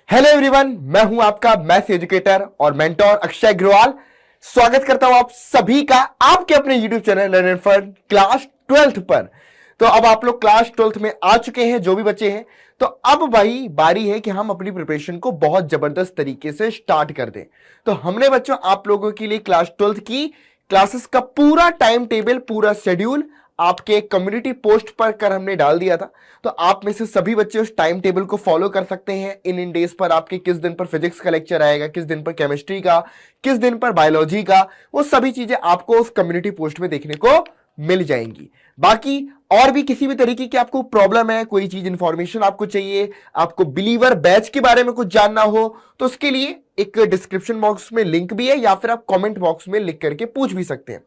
Hello everyone, मैं हूं आपका मैथ्स एजुकेटर और मेंटोर अक्षय अग्रवाल। स्वागत करता हूं आप सभी का आपके अपने YouTube channel learn for class 12th पर। तो अब आप लोग क्लास 12th में आ चुके हैं, जो भी बच्चे हैं। तो अब भाई बारी है कि हम अपनी प्रिपरेशन को बहुत जबरदस्त तरीके से स्टार्ट कर दें। तो हमने बच्चों आप लोगों के लिए क्लास 12th की क्लासेस का पूरा टाइम टेबल, पूरा शेड्यूल आपके कम्युनिटी पोस्ट पर कर हमने डाल दिया था। तो आप में से सभी बच्चे उस टाइम टेबल को फॉलो कर सकते हैं। इन डेज पर आपके किस दिन पर फिजिक्स का लेक्चर आएगा, किस दिन पर केमिस्ट्री का, किस दिन पर बायोलॉजी का, वो सभी चीजें आपको उस कम्युनिटी पोस्ट में देखने को मिल जाएंगी। बाकी और भी किसी भी तरीके की आपको प्रॉब्लम है, कोई चीज इंफॉर्मेशन आपको चाहिए, आपको बिलीवर बैच के बारे में कुछ जानना हो, तो उसके लिए एक डिस्क्रिप्शन बॉक्स में लिंक भी है, या फिर आप कमेंट बॉक्स में लिख करके पूछ भी सकते हैं।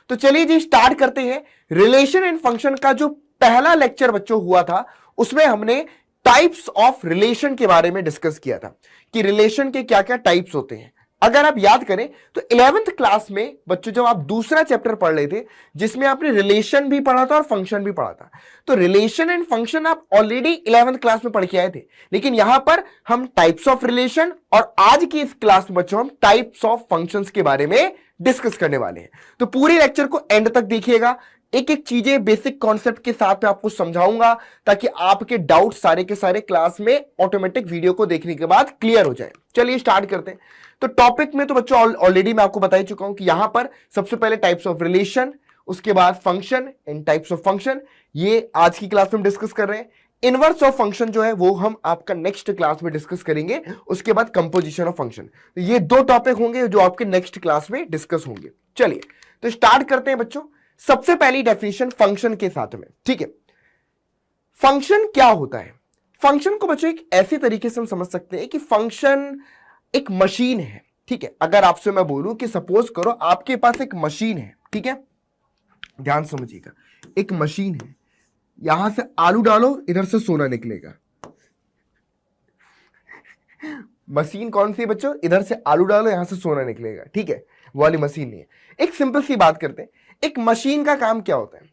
तो चलिए जी स्टार्ट करते हैं। रिलेशन एंड फंक्शन का जो पहला लेक्चर बच्चों हुआ था, उसमें हमने टाइप्स ऑफ रिलेशन के बारे में डिस्कस किया था कि रिलेशन के क्या क्या टाइप्स होते हैं। अगर आप याद करें तो 11th क्लास में बच्चों जब आप दूसरा चैप्टर पढ़ रहे थे, जिसमें आपने रिलेशन भी पढ़ा था और फंक्शन भी पढ़ा था, तो रिलेशन एंड फंक्शन आप ऑलरेडी 11th क्लास में पढ़ के आए थे। लेकिन यहां पर हम टाइप्स ऑफ रिलेशन और आज की इस क्लास में बच्चों हम टाइप्स ऑफ फंक्शंस के बारे में डिस्कस करने वाले हैं। तो पूरे लेक्चर को एंड तक देखिएगा, एक एक चीजें बेसिक कॉन्सेप्ट के साथ में आपको समझाऊंगा, ताकि आपके डाउट सारे के सारे क्लास में ऑटोमेटिक वीडियो को देखने के बाद क्लियर हो जाए। चलिए स्टार्ट करते हैं। तो टॉपिक में तो बच्चों ऑलरेडी मैं आपको बता ही चुका हूं कि यहां पर सबसे पहले टाइप्स ऑफ रिलेशन, उसके बाद function and types of function, ये आज की क्लास में हम डिस्कस कर रहे हैं। इनवर्स ऑफ फंक्शन जो है वो हम आपका नेक्स्ट क्लास में डिस्कस करेंगे। उसके बाद कंपोजिशन ऑफ फंक्शन, तो ये दो टॉपिक होंगे जो आपके नेक्स्ट क्लास में डिस्कस होंगे। चलिए तो स्टार्ट करते हैं बच्चों। सबसे पहली डेफिनेशन फंक्शन के साथ में, ठीक है। फंक्शन क्या होता है? फंक्शन को बच्चों एक ऐसे तरीके से हम समझ सकते हैं कि फंक्शन एक मशीन है, ठीक है। अगर आपसे मैं बोलूं कि सपोज करो आपके पास एक मशीन है, ठीक है, ध्यान समझिएगा, एक मशीन है, यहां से आलू डालो, इधर से सोना निकलेगा। मशीन कौन सी है बच्चों? इधर से आलू डालो, यहां से सोना निकलेगा, ठीक है, वो वाली मशीन नहीं है। एक सिंपल सी बात करते हैं, एक मशीन का काम क्या होता है?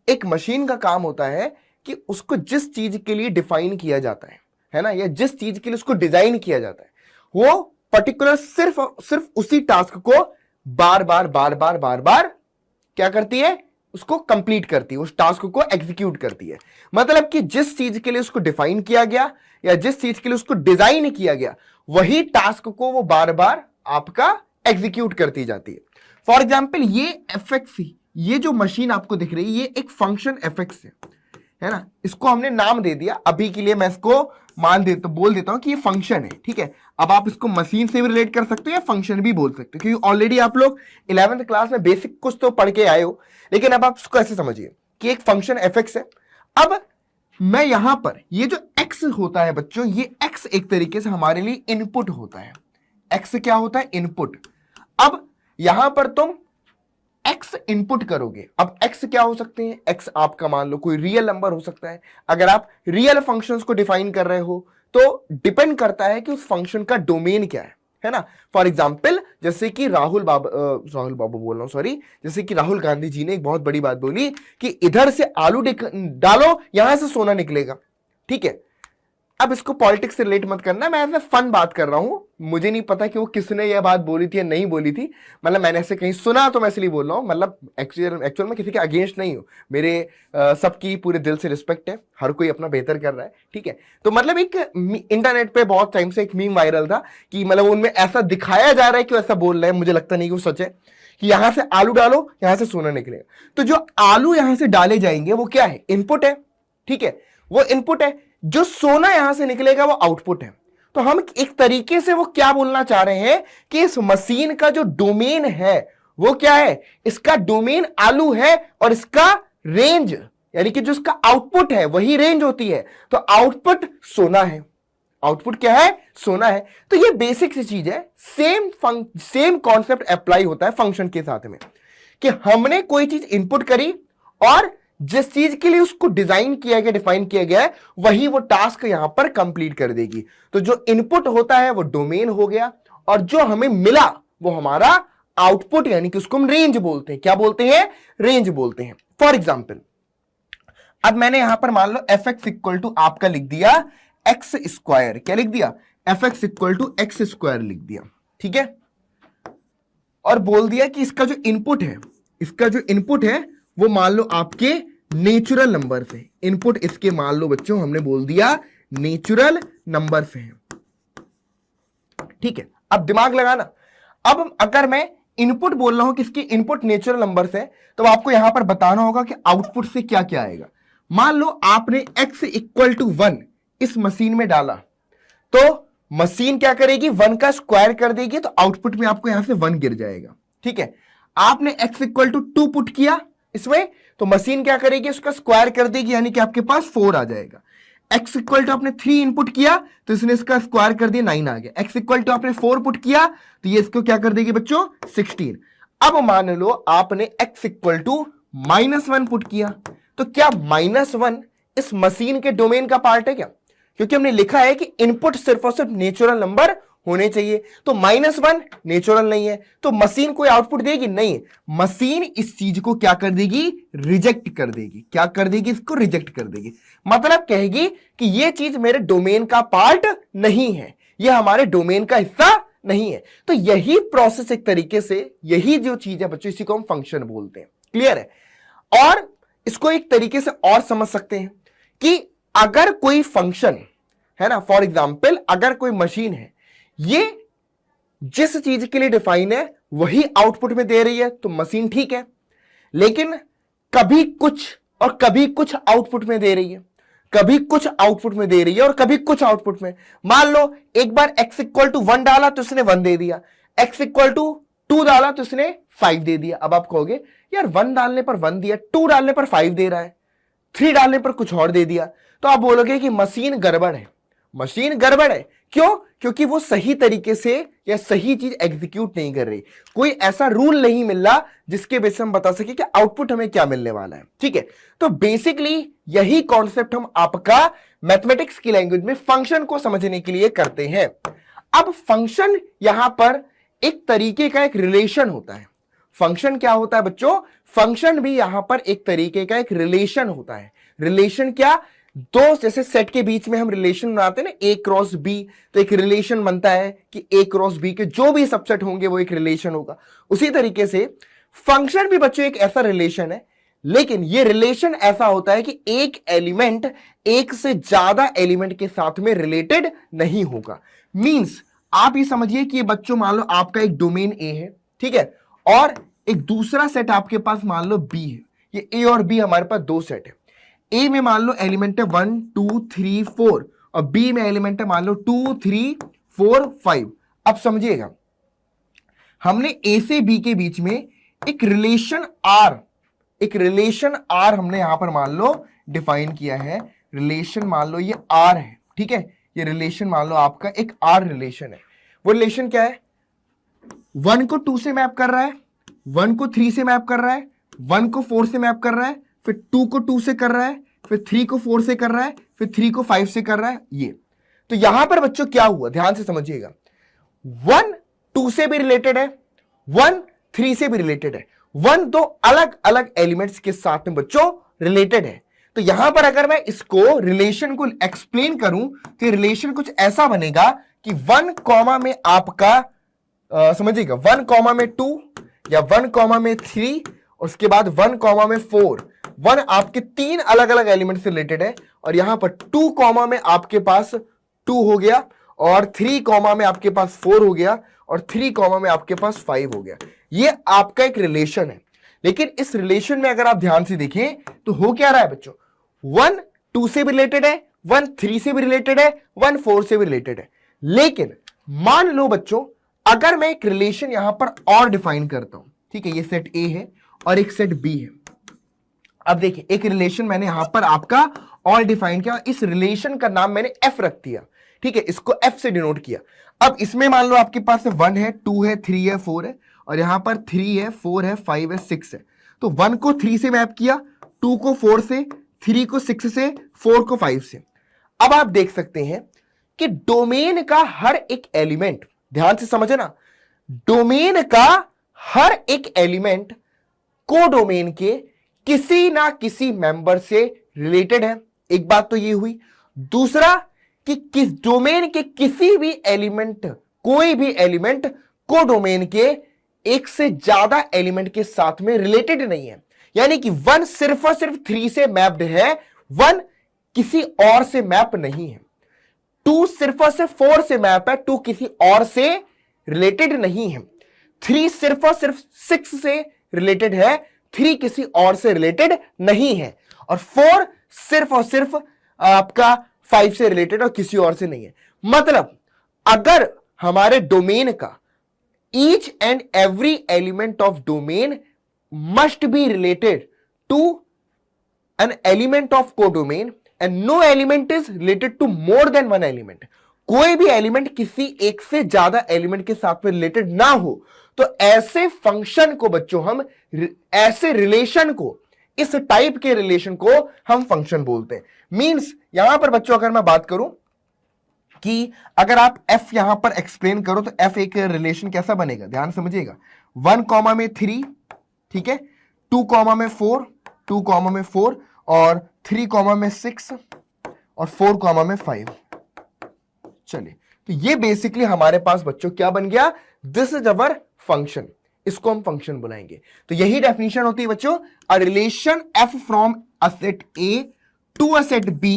एक मशीन का काम होता है कि उसको जिस चीज के लिए डिफाइन किया जाता है ना, या जिस चीज के लिए उसको डिजाइन किया जाता है, वो पर्टिकुलर सिर्फ उसी टास्क को बार बार बार बार बार बार क्या करती है? उसको कंप्लीट करती है, उस टास्क को एग्जीक्यूट करती है। मतलब कि जिस चीज के लिए उसको डिफाइन किया गया या जिस चीज के लिए उसको डिजाइन किया गया, वही टास्क को वो बार बार आपका एग्जीक्यूट करती जाती है। फॉर एग्जाम्पल ये fx, ये जो मशीन आपको दिख रही है, ये एक फंक्शन fx है ना, इसको हमने नाम दे दिया। अभी के लिए मैं इसको बोल देता हूं कि ये फंक्शन है, ठीक है। अब आप इसको मशीन से भी रिलेट कर सकते हो या फंक्शन भी बोल सकते हो, क्योंकि ऑलरेडी आप लोग 11th क्लास में बेसिक कुछ तो पढ़ के आए हो। लेकिन अब आप इसको ऐसे समझिए कि एक फंक्शन fx है। अब मैं यहां पर ये जो x होता है बच्चों, ये x एक तरीके से हमारे लिए इनपुट होता है। x क्या होता है? इनपुट। अब यहां पर तुम x इनपुट करोगे। अब x क्या हो सकते हैं? x आपका मान लो कोई रियल नंबर हो सकता है। अगर आप रियल फंक्शंस को डिफाइन कर रहे हो तो डिपेंड करता है कि उस फंक्शन का डोमेन क्या है ना। फॉर एग्जाम्पल जैसे कि राहुल बाबू बोल रहा हूं, सॉरी, जैसे कि राहुल गांधी जी ने एक बहुत बड़ी बात बोली कि इधर से आलू डालो, यहां से सोना निकलेगा, ठीक है। अब इसको पॉलिटिक्स से रिलेट मत करना, मैं ऐसे फन बात कर रहा हूं। मुझे नहीं पता कि वो किसने यह बात बोली थी या नहीं बोली थी, मतलब मैंने ऐसे कहीं सुना तो मैं इसलिए बोल रहा हूं। मतलब एक्चुअल में किसी के अगेंस्ट नहीं हूं, मेरे सबकी पूरे दिल से रिस्पेक्ट है, हर कोई अपना बेहतर कर रहा है, ठीक है। तो मतलब एक इंटरनेट पे बहुत टाइम से एक मीम वायरल था कि मतलब उनमें ऐसा दिखाया जा रहा है कि वो ऐसा बोल रहे हैं, मुझे लगता नहीं कि वो सच है, कि यहां से आलू डालो, यहां से सोना निकलेगा। तो जो आलू यहां से डाले जाएंगे वो क्या है? इनपुट है, ठीक है, वो इनपुट है। जो सोना यहां से निकलेगा वो आउटपुट है। तो हम एक तरीके से वो क्या बोलना चाह रहे हैं कि इस मशीन का जो डोमेन है वो क्या है? इसका डोमेन आलू है और इसका रेंज, यानी कि जो इसका आउटपुट है वही रेंज होती है। तो आउटपुट सोना है, आउटपुट क्या है? सोना है। तो ये बेसिक सी चीज है। सेम कॉन्सेप्ट अप्लाई होता है फंक्शन के साथ में, कि हमने कोई चीज इनपुट करी और जिस चीज के लिए उसको डिजाइन किया गया, डिफाइन किया गया है, वही वो टास्क यहां पर कंप्लीट कर देगी। तो जो इनपुट होता है वो डोमेन हो गया, और जो हमें मिला वो हमारा आउटपुट, यानी कि उसको हम रेंज बोलते हैं। क्या बोलते हैं? रेंज बोलते हैं। फॉर एग्जाम्पल अब मैंने यहां पर मान लो fx इक्वल टू आपका लिख दिया x स्क्वायर। क्या लिख दिया? F x equal to x square लिख दिया, ठीक है, और बोल दिया कि इसका जो इनपुट है वो मान लो आपके नेचुरल नंबर से, इनपुट इसके मान लो बच्चों हमने बोल दिया नेचुरल नंबर से है, ठीक है। अब दिमाग लगाना, अब अगर मैं इनपुट बोल रहा हूं कि इसकी इनपुट नेचुरल नंबर से, तो आपको यहां पर बताना होगा कि आउटपुट से क्या क्या आएगा। मान लो आपने x इक्वल टू 1 इस मशीन में डाला, तो मशीन क्या करेगी, 1 का स्क्वायर कर देगी, तो आउटपुट में आपको यहां से 1 गिर जाएगा, ठीक है। आपने x इक्वल टू 2 पुट किया इसमें, तो मशीन क्या करेगी, उसका स्क्वायर कर देगी, यानी कि आपके पास 4 आ जाएगा। x इक्वल टू आपने 3 इनपुट किया, तो इसने इसका स्क्वायर कर दिया, 9 आ गया। x इक्वल टू आपने 4 पुट किया, तो ये इसको क्या कर देगी बच्चों, 16। अब मान लो आपने x इक्वल टू -1 पुट किया, तो क्या -1 इस मशीन के डोमेन का पार्ट है क्या? क्योंकि हमने लिखा है कि इनपुट सिर्फ और सिर्फ नेचुरल नंबर होने चाहिए, तो -1 नेचुरल नहीं है, तो मशीन कोई आउटपुट देगी नहीं। मशीन इस चीज को क्या कर देगी, रिजेक्ट कर देगी। क्या कर देगी, इसको रिजेक्ट कर देगी, मतलब कहेगी कि ये चीज मेरे डोमेन का पार्ट नहीं है, ये हमारे डोमेन का हिस्सा नहीं है। तो यही प्रोसेस एक तरीके से, यही जो चीज है बच्चों, इसी को हम फंक्शन बोलते हैं। क्लियर है? और इसको एक तरीके से और समझ सकते हैं कि अगर कोई फंक्शन है ना, फॉर एग्जाम्पल अगर कोई मशीन है, ये जिस चीज के लिए डिफाइन है वही आउटपुट में दे रही है, तो मशीन ठीक है। लेकिन कभी कुछ और कभी कुछ आउटपुट में दे रही है, कभी कुछ आउटपुट में दे रही है और कभी कुछ आउटपुट में। मान लो एक बार x इक्वल टू 1 डाला तो इसने 1 दे दिया, x इक्वल टू 2 डाला तो इसने 5 दे दिया। अब आप कहोगे यार 1 डालने पर 1 दिया, 2 डालने पर 5 दे रहा है, 3 डालने पर कुछ और दे दिया, तो आप बोलोगे कि मशीन गड़बड़ है। मशीन गड़बड़ है क्यों? क्योंकि वो सही तरीके से या सही चीज एग्जीक्यूट नहीं कर रही। कोई ऐसा रूल नहीं मिल रहा जिसके बेस हम बता सके कि आउटपुट हमें क्या मिलने वाला है, ठीक है। तो बेसिकली यही कॉन्सेप्ट हम आपका मैथमेटिक्स की लैंग्वेज में फंक्शन को समझने के लिए करते हैं। अब फंक्शन यहां पर एक तरीके का एक रिलेशन होता है। फंक्शन क्या होता है बच्चों? फंक्शन भी यहां पर एक तरीके का एक रिलेशन होता है। रिलेशन क्या? दो जैसे सेट के बीच में हम रिलेशन बनाते हैं ना, ए क्रॉस बी, तो एक रिलेशन बनता है कि ए क्रॉस बी के जो भी सबसेट होंगे वो एक रिलेशन होगा। उसी तरीके से फंक्शन भी बच्चों एक ऐसा रिलेशन है, लेकिन ये रिलेशन ऐसा होता है कि एक एलिमेंट एक से ज्यादा एलिमेंट के साथ में रिलेटेड नहीं होगा। मींस आप ये समझिए कि ये बच्चों मान लो आपका एक डोमेन ए है, ठीक है, और एक दूसरा सेट आपके पास मान लो बी है। ये ए और बी हमारे पास दो सेट है। ए में मान लो एलिमेंट है 1 2 3 4 और बी में एलिमेंट है मान लो 2 3 4 5। अब समझिएगा, हमने ए से बी के बीच में एक रिलेशन आर हमने यहां पर मान लो डिफाइन किया है। रिलेशन मान लो ये आर है, ठीक है, ये रिलेशन मान लो आपका एक आर रिलेशन है। वो रिलेशन क्या है? 1 को 2 से मैप कर रहा है, 1 को 3 से मैप कर रहा है, 1 को 4 से मैप कर रहा है, फिर 2 को 2 से कर रहा है, फिर 3 को 4 से कर रहा है, फिर 3 को 5 से कर रहा है। ये तो यहां पर बच्चों क्या हुआ, ध्यान से समझिएगा। 1 2 से भी रिलेटेड है, 1 3 से भी रिलेटेड है। 1 दो अलग अलग एलिमेंट्स के साथ में बच्चों रिलेटेड है। तो यहां पर अगर मैं इसको रिलेशन को एक्सप्लेन करूं तो रिलेशन कुछ ऐसा बनेगा कि 1 कॉमा में आपका समझिएगा 1 कॉमा में 2 या 1 कॉमा में 3, उसके बाद 1 कॉमा में 4। 1 आपके 3 अलग अलग एलिमेंट से रिलेटेड है, और यहां पर 2 कॉमा में आपके पास 2 हो गया, और 3 कॉमा में आपके पास 4 हो गया, और 3 कॉमा में आपके पास 5 हो गया। ये आपका एक रिलेशन है। लेकिन इस रिलेशन में अगर आप ध्यान से देखें तो हो क्या रहा है बच्चों? 1 2 से भी रिलेटेड है, 1 3 से भी रिलेटेड है, 1 4 से भी रिलेटेड है। लेकिन मान लो बच्चों अगर मैं एक रिलेशन यहां पर और डिफाइन करता हूं, ठीक है, ये सेट ए है और एक सेट बी है। अब देखिए एक रिलेशन मैंने यहां पर आपका और डिफाइन किया, इस रिलेशन का नाम मैंने एफ रख दिया, ठीक है, इसको एफ से डिनोट किया। अब इसमें मान लो आपके पास 1 है, 2 है, 3 है, 4 है, और यहां पर 3 है, 4 है, 5 है, 6 है। तो 1 को 3 से मैप किया, 2 को 4 से, 3 को 6 से, 4 को 5 से। अब आप देख सकते हैं कि डोमेन का हर एक एलिमेंट, ध्यान से समझे ना, डोमेन का हर एक एलिमेंट को डोमेन के किसी ना किसी मेंबर से रिलेटेड है। एक बात तो ये हुई। दूसरा कि किस डोमेन के किसी भी एलिमेंट, कोई भी एलिमेंट को डोमेन के एक से ज्यादा एलिमेंट के साथ में रिलेटेड नहीं है। यानी कि 1 सिर्फ और सिर्फ 3 से मैप्ड है, 1 किसी और से मैप नहीं है। 2 सिर्फ और सिर्फ 4 से मैप है, 2 किसी और से रिलेटेड नहीं है। 3 सिर्फ और सिर्फ 6 से रिलेटेड है, 3 किसी और से रिलेटेड नहीं है। और 4 सिर्फ और सिर्फ आपका 5 से रिलेटेड और किसी और से नहीं है। मतलब अगर हमारे डोमेन का each and every element of domain must be related to an element of codomain and no element is related to more than one element, कोई भी एलिमेंट किसी एक से ज्यादा एलिमेंट के साथ में रिलेटेड ना हो, तो ऐसे फंक्शन को बच्चों हम, ऐसे रिलेशन को, इस टाइप के रिलेशन को हम फंक्शन बोलते हैं। मींस यहां पर बच्चों अगर मैं बात करूं कि अगर आप f यहां पर एक्सप्लेन करो तो f एक रिलेशन कैसा बनेगा, ध्यान समझिएगा। 1 कॉमा में 3, ठीक है, 2 कॉमा में 4, 2 कॉमा में 4 और 3 कॉमा में 6 और 4 कॉमा में 5। चलिए, तो ये बेसिकली हमारे पास बच्चों क्या बन गया, दिस इज अवर फंक्शन, इसको हम फंक्शन बुलाएंगे। तो यही डेफिनेशन होती है बच्चों, a relation f from a set A to a set B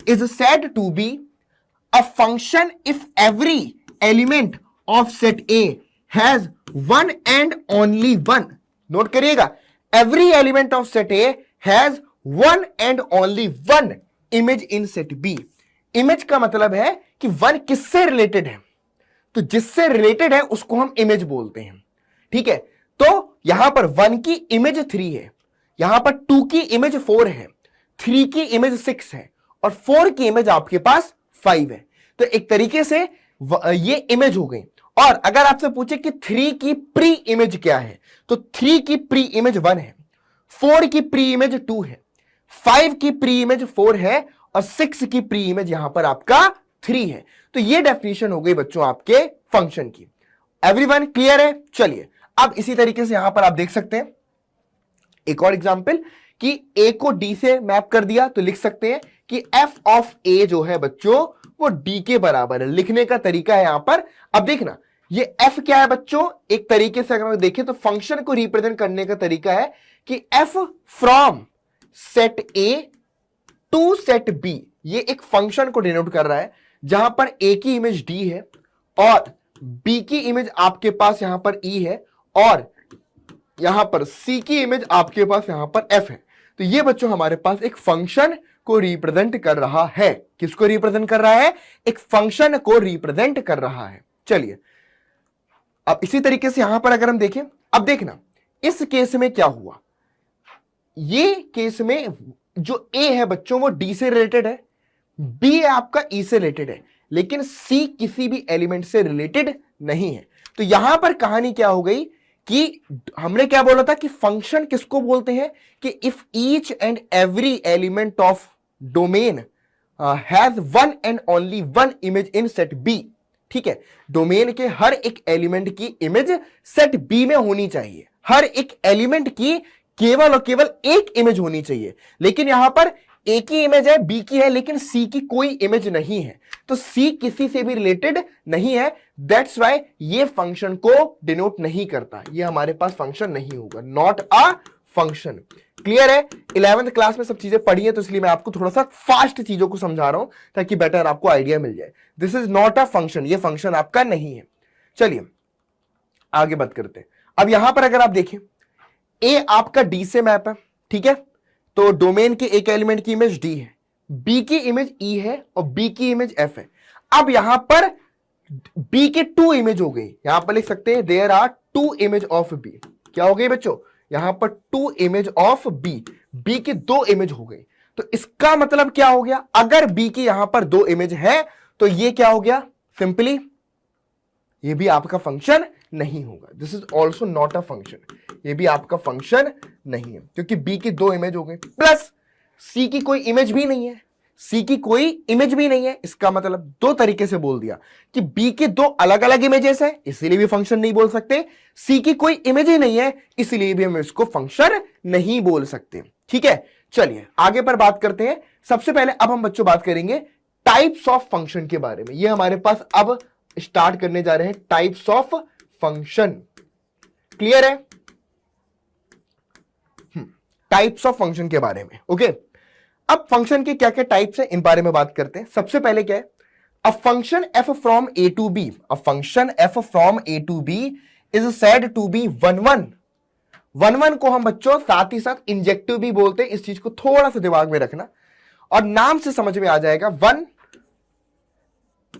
is said to be a function if every element of set A has one and only one. Note करिएगा, every element of set A has one and only one image in set B. Image का मतलब है कि one किससे related है, तो जिससे related है उसको हम इमेज बोलते हैं, ठीक है। तो यहां पर 1 की इमेज 3 है, यहां पर 2 की इमेज 4 है, 3 की इमेज 6 है और 4 की इमेज आपके पास 5 है। तो एक तरीके से ये इमेज हो गई। और अगर आपसे पूछे कि 3 की प्री इमेज क्या है, तो 3 की प्री इमेज 1 है, 4 की प्री इमेज 2 है, 5 की प्री इमेज 4 है और 6 की प्री इमेज यहां पर आपका 3 है। तो ये डेफिनेशन हो गई बच्चों आपके फंक्शन की। एवरीवन क्लियर है? चलिए, अब इसी तरीके से यहां पर आप देख सकते हैं एक और एग्जांपल कि a को d से मैप कर दिया, तो लिख सकते हैं कि f ऑफ a जो है बच्चों वो d के बराबर है। लिखने का तरीका है यहां पर, अब देखना ये f क्या है बच्चों, एक तरीके से अगर हम देखें तो फंक्शन को रिप्रेजेंट करने का तरीका है कि f from set a to set b, ये एक फंक्शन को डिनोट कर रहा है जहां पर a की इमेज d है और b की इमेज आपके पास यहां पर e है और यहां पर c की इमेज आपके पास यहां पर f है। तो ये बच्चों हमारे पास एक फंक्शन को रिप्रेजेंट कर रहा है। किसको रिप्रेजेंट कर रहा है? एक फंक्शन को रिप्रेजेंट कर रहा है। चलिए, अब इसी तरीके से यहां पर अगर हम देखें, अब देखना इस केस में क्या हुआ, ये केस में जो a है बच्चों वो d से रिलेटेड है, b है आपका e से रिलेटेड है, लेकिन c किसी भी एलिमेंट से रिलेटेड नहीं है। तो यहां पर कहानी क्या हो गई कि हमने क्या बोला था कि फंक्शन किसको बोलते हैं कि if each and every element of domain has one and only one image in set B, ठीक है, डोमेन के हर एक एलिमेंट की इमेज सेट बी में होनी चाहिए, हर एक एलिमेंट की केवल और केवल एक इमेज होनी चाहिए। लेकिन यहां पर ए की इमेज है, बी की है, लेकिन सी की कोई इमेज नहीं है, तो सी किसी से भी रिलेटेड नहीं है। दैट्स वाई ये फंक्शन को डिनोट नहीं करता, ये हमारे पास फंक्शन नहीं होगा, नॉट अ फंक्शन। क्लियर है? 11th क्लास में सब चीजें पढ़ी है, तो इसलिए मैं आपको थोड़ा सा फास्ट चीजों को समझा रहा हूं ताकि बेटर आपको आइडिया मिल जाए। This is not a function, ये फंक्शन आपका नहीं है। चलिए आगे बात करते हैं। अब यहां पर अगर आप देखें ए आपका डी से मैप है, ठीक है, तो डोमेन के एक एलिमेंट की इमेज डी है, बी की इमेज ई है और बी की इमेज एफ है। अब यहां पर बी के 2 इमेज हो गई, यहां पर लिख सकते हैं there are 2 image of B. क्या हो गई बच्चों? यहां पर 2 इमेज ऑफ बी, बी की 2 इमेज हो गई। तो इसका मतलब क्या हो गया, अगर बी की यहां पर 2 इमेज है तो ये क्या हो गया, सिंपली ये भी आपका फंक्शन नहीं होगा। This is also not a function, ये भी आपका फंक्शन नहीं है क्योंकि बी की 2 इमेज हो गई, प्लस सी की कोई इमेज भी नहीं है, सी की कोई इमेज भी नहीं है। इसका मतलब 2 तरीके से बोल दिया कि बी के 2 अलग अलग इमेजेस है, इसीलिए भी फंक्शन नहीं बोल सकते, सी की कोई इमेज ही नहीं है, इसलिए भी हम इसको फंक्शन नहीं बोल सकते। ठीक है, चलिए आगे पर बात करते हैं। सबसे पहले अब हम बच्चों बात करेंगे टाइप्स ऑफ फंक्शन के बारे में। ये हमारे पास अब स्टार्ट करने जा रहे हैं टाइप्स ऑफ फंक्शन। क्लियर है? टाइप्स ऑफ फंक्शन के बारे में। ओके, अब फंक्शन के क्या क्या टाइप्स हैं इन बारे में बात करते हैं। सबसे पहले क्या है, a function f from A to B, a function f from A to B is said to be one one. One one को हम बच्चों साथ ही साथ इंजेक्टिव भी बोलते हैं, इस चीज को थोड़ा सा दिमाग में रखना और नाम से समझ में आ जाएगा। 1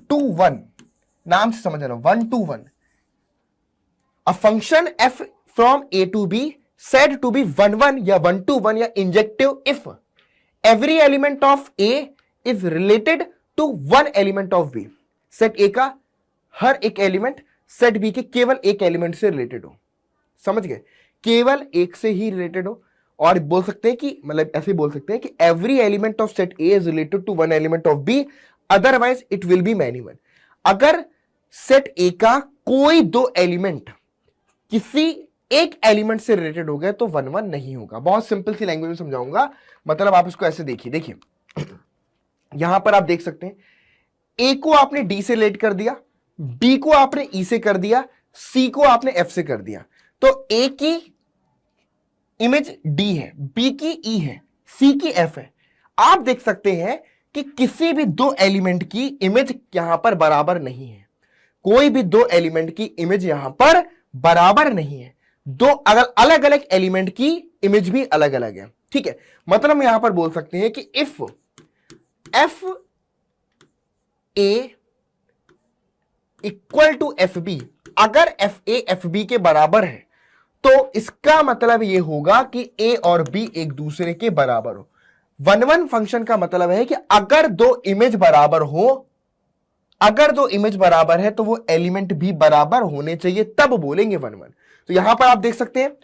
to 1, नाम से समझ रहा हूं, 1 to 1। A function f from A to B said to be 1 1 या 1 to 1 या injective if every element of A is related to one element of B। Set A का हर एक एलिमेंट सेट B के केवल एक एलिमेंट से related हो। समझ गए? केवल एक से ही रिलेटेड हो। और बोल सकते हैं कि मतलब ऐसे बोल सकते हैं कि every element of set A is related to one element of B, otherwise it will be many one। अगर सेट A का कोई दो एलिमेंट किसी एक एलिमेंट से रिलेटेड हो गया तो 1 1 नहीं होगा। बहुत सिंपल सी लैंग्वेज में समझाऊंगा, मतलब आप इसको ऐसे देखिए। देखिए यहां पर आप देख सकते हैं, ए को आपने डी से रिलेट कर दिया, बी को आपने ई से कर दिया, सी को आपने एफ से कर दिया। तो ए की इमेज डी है, बी की ई है, सी की एफ है। आप देख सकते हैं कि किसी भी दो एलिमेंट की इमेज यहां पर बराबर नहीं है। कोई भी दो एलिमेंट की इमेज यहां पर बराबर नहीं है। दो अलग अलग एलिमेंट की इमेज भी अलग अलग है। ठीक है, मतलब हम यहां पर बोल सकते हैं कि if f A equal to f B, अगर एफ ए एफ बी के बराबर है तो इसका मतलब यह होगा कि ए और बी एक दूसरे के बराबर हो। 1 1 फंक्शन का मतलब है कि अगर दो इमेज बराबर हो, अगर दो इमेज बराबर है तो वो एलिमेंट भी बराबर होने चाहिए, तब बोलेंगे 1 1। तो यहां पर आप देख सकते हैं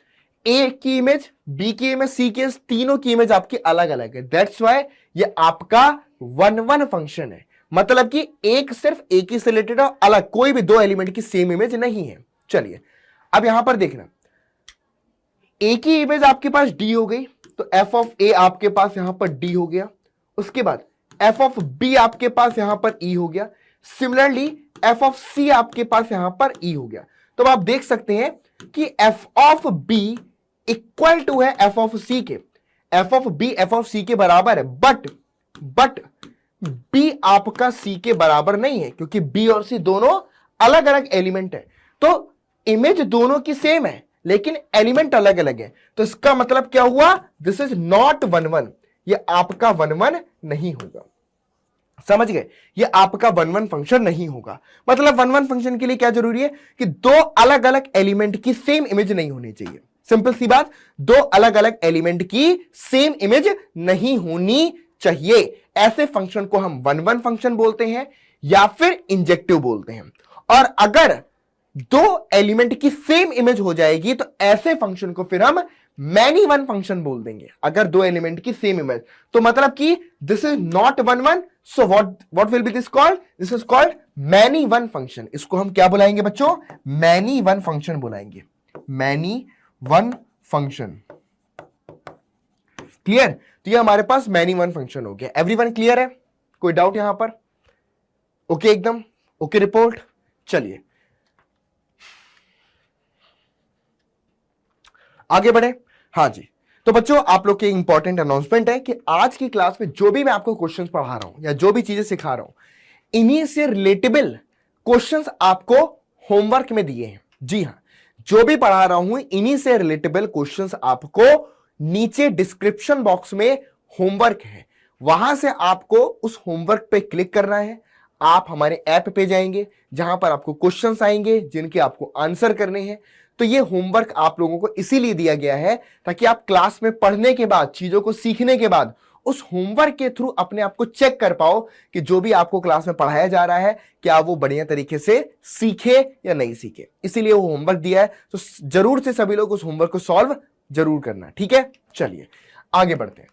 ए की इमेज, बी की इमेज, सी की इमेज, तीनों की इमेज आपकी अलग अलग है। दैट्स वाई ये आपका 1 1 फंक्शन है। मतलब कि एक सिर्फ एक ही से रिलेटेड है, अलग कोई भी दो एलिमेंट की सेम इमेज नहीं है। चलिए अब यहां पर देखना, ए की इमेज आपके पास डी हो गई तो एफ ऑफ ए आपके पास यहां पर डी हो गया। उसके बाद एफ ऑफ बी आपके पास यहां पर ई हो गया। सिमिलरली एफ ऑफ सी आपके पास यहां पर ई हो गया। तो आप देख सकते हैं कि F of B equal to है एफ ऑफ सी के। F of B F of C के बराबर है, बट बी आपका सी के बराबर नहीं है, क्योंकि बी और सी दोनों अलग अलग एलिमेंट है। तो इमेज दोनों की सेम है लेकिन एलिमेंट अलग अलग है। तो इसका मतलब क्या हुआ, दिस इज नॉट 1 1, ये आपका 1 1 नहीं होगा। समझ गए? ये आपका 1 1 फंक्शन नहीं होगा। मतलब 1 1 फंक्शन के लिए क्या जरूरी है कि दो अलग अलग एलिमेंट की सेम इमेज नहीं होनी चाहिए। सिंपल सी बात, दो अलग अलग एलिमेंट की सेम इमेज नहीं होनी चाहिए। ऐसे फंक्शन को हम 1 1 फंक्शन बोलते हैं या फिर इंजेक्टिव बोलते हैं। और अगर दो एलिमेंट की सेम इमेज हो जाएगी तो ऐसे फंक्शन को फिर हम मैनी वन फंक्शन बोल देंगे। अगर दो एलिमेंट की सेम इमेज, तो मतलब कि this is not 1 1, so what will be this called, this is called many one function. इसको हम क्या बुलाएंगे बच्चों, मैनी वन फंक्शन बुलाएंगे, मैनी वन फंक्शन। क्लियर? तो ये हमारे पास मैनी वन फंक्शन हो गया। एवरीवन क्लियर है? कोई डाउट यहां पर? ओके, एकदम ओके रिपोर्ट। चलिए आगे बढ़े। हाँ जी, तो बच्चों आप लोग के इंपॉर्टेंट अनाउंसमेंट है कि आज की क्लास में जो भी मैं आपको क्वेश्चंस पढ़ा रहा हूं या जो भी चीजें सिखा रहा हूं, इन्हीं से रिलेटेबल क्वेश्चंस आपको होमवर्क में दिए हैं। जी हां, जो भी पढ़ा रहा हूं इन्हीं से रिलेटेबल क्वेश्चंस आपको नीचे डिस्क्रिप्शन बॉक्स में होमवर्क है, वहां से आपको उस होमवर्क पे क्लिक करना है। आप हमारे ऐप पे जाएंगे जहां पर आपको क्वेश्चंस आएंगे जिनके आपको आंसर करने हैं। तो ये होमवर्क आप लोगों को इसीलिए दिया गया है ताकि आप क्लास में पढ़ने के बाद, चीजों को सीखने के बाद उस होमवर्क के थ्रू अपने आप को चेक कर पाओ कि जो भी आपको क्लास में पढ़ाया जा रहा है क्या वो बढ़िया तरीके से सीखे या नहीं सीखे। इसीलिए वो होमवर्क दिया है। तो जरूर से सभी लोग उस होमवर्क को सॉल्व जरूर करना। ठीक है, चलिए आगे बढ़ते हैं।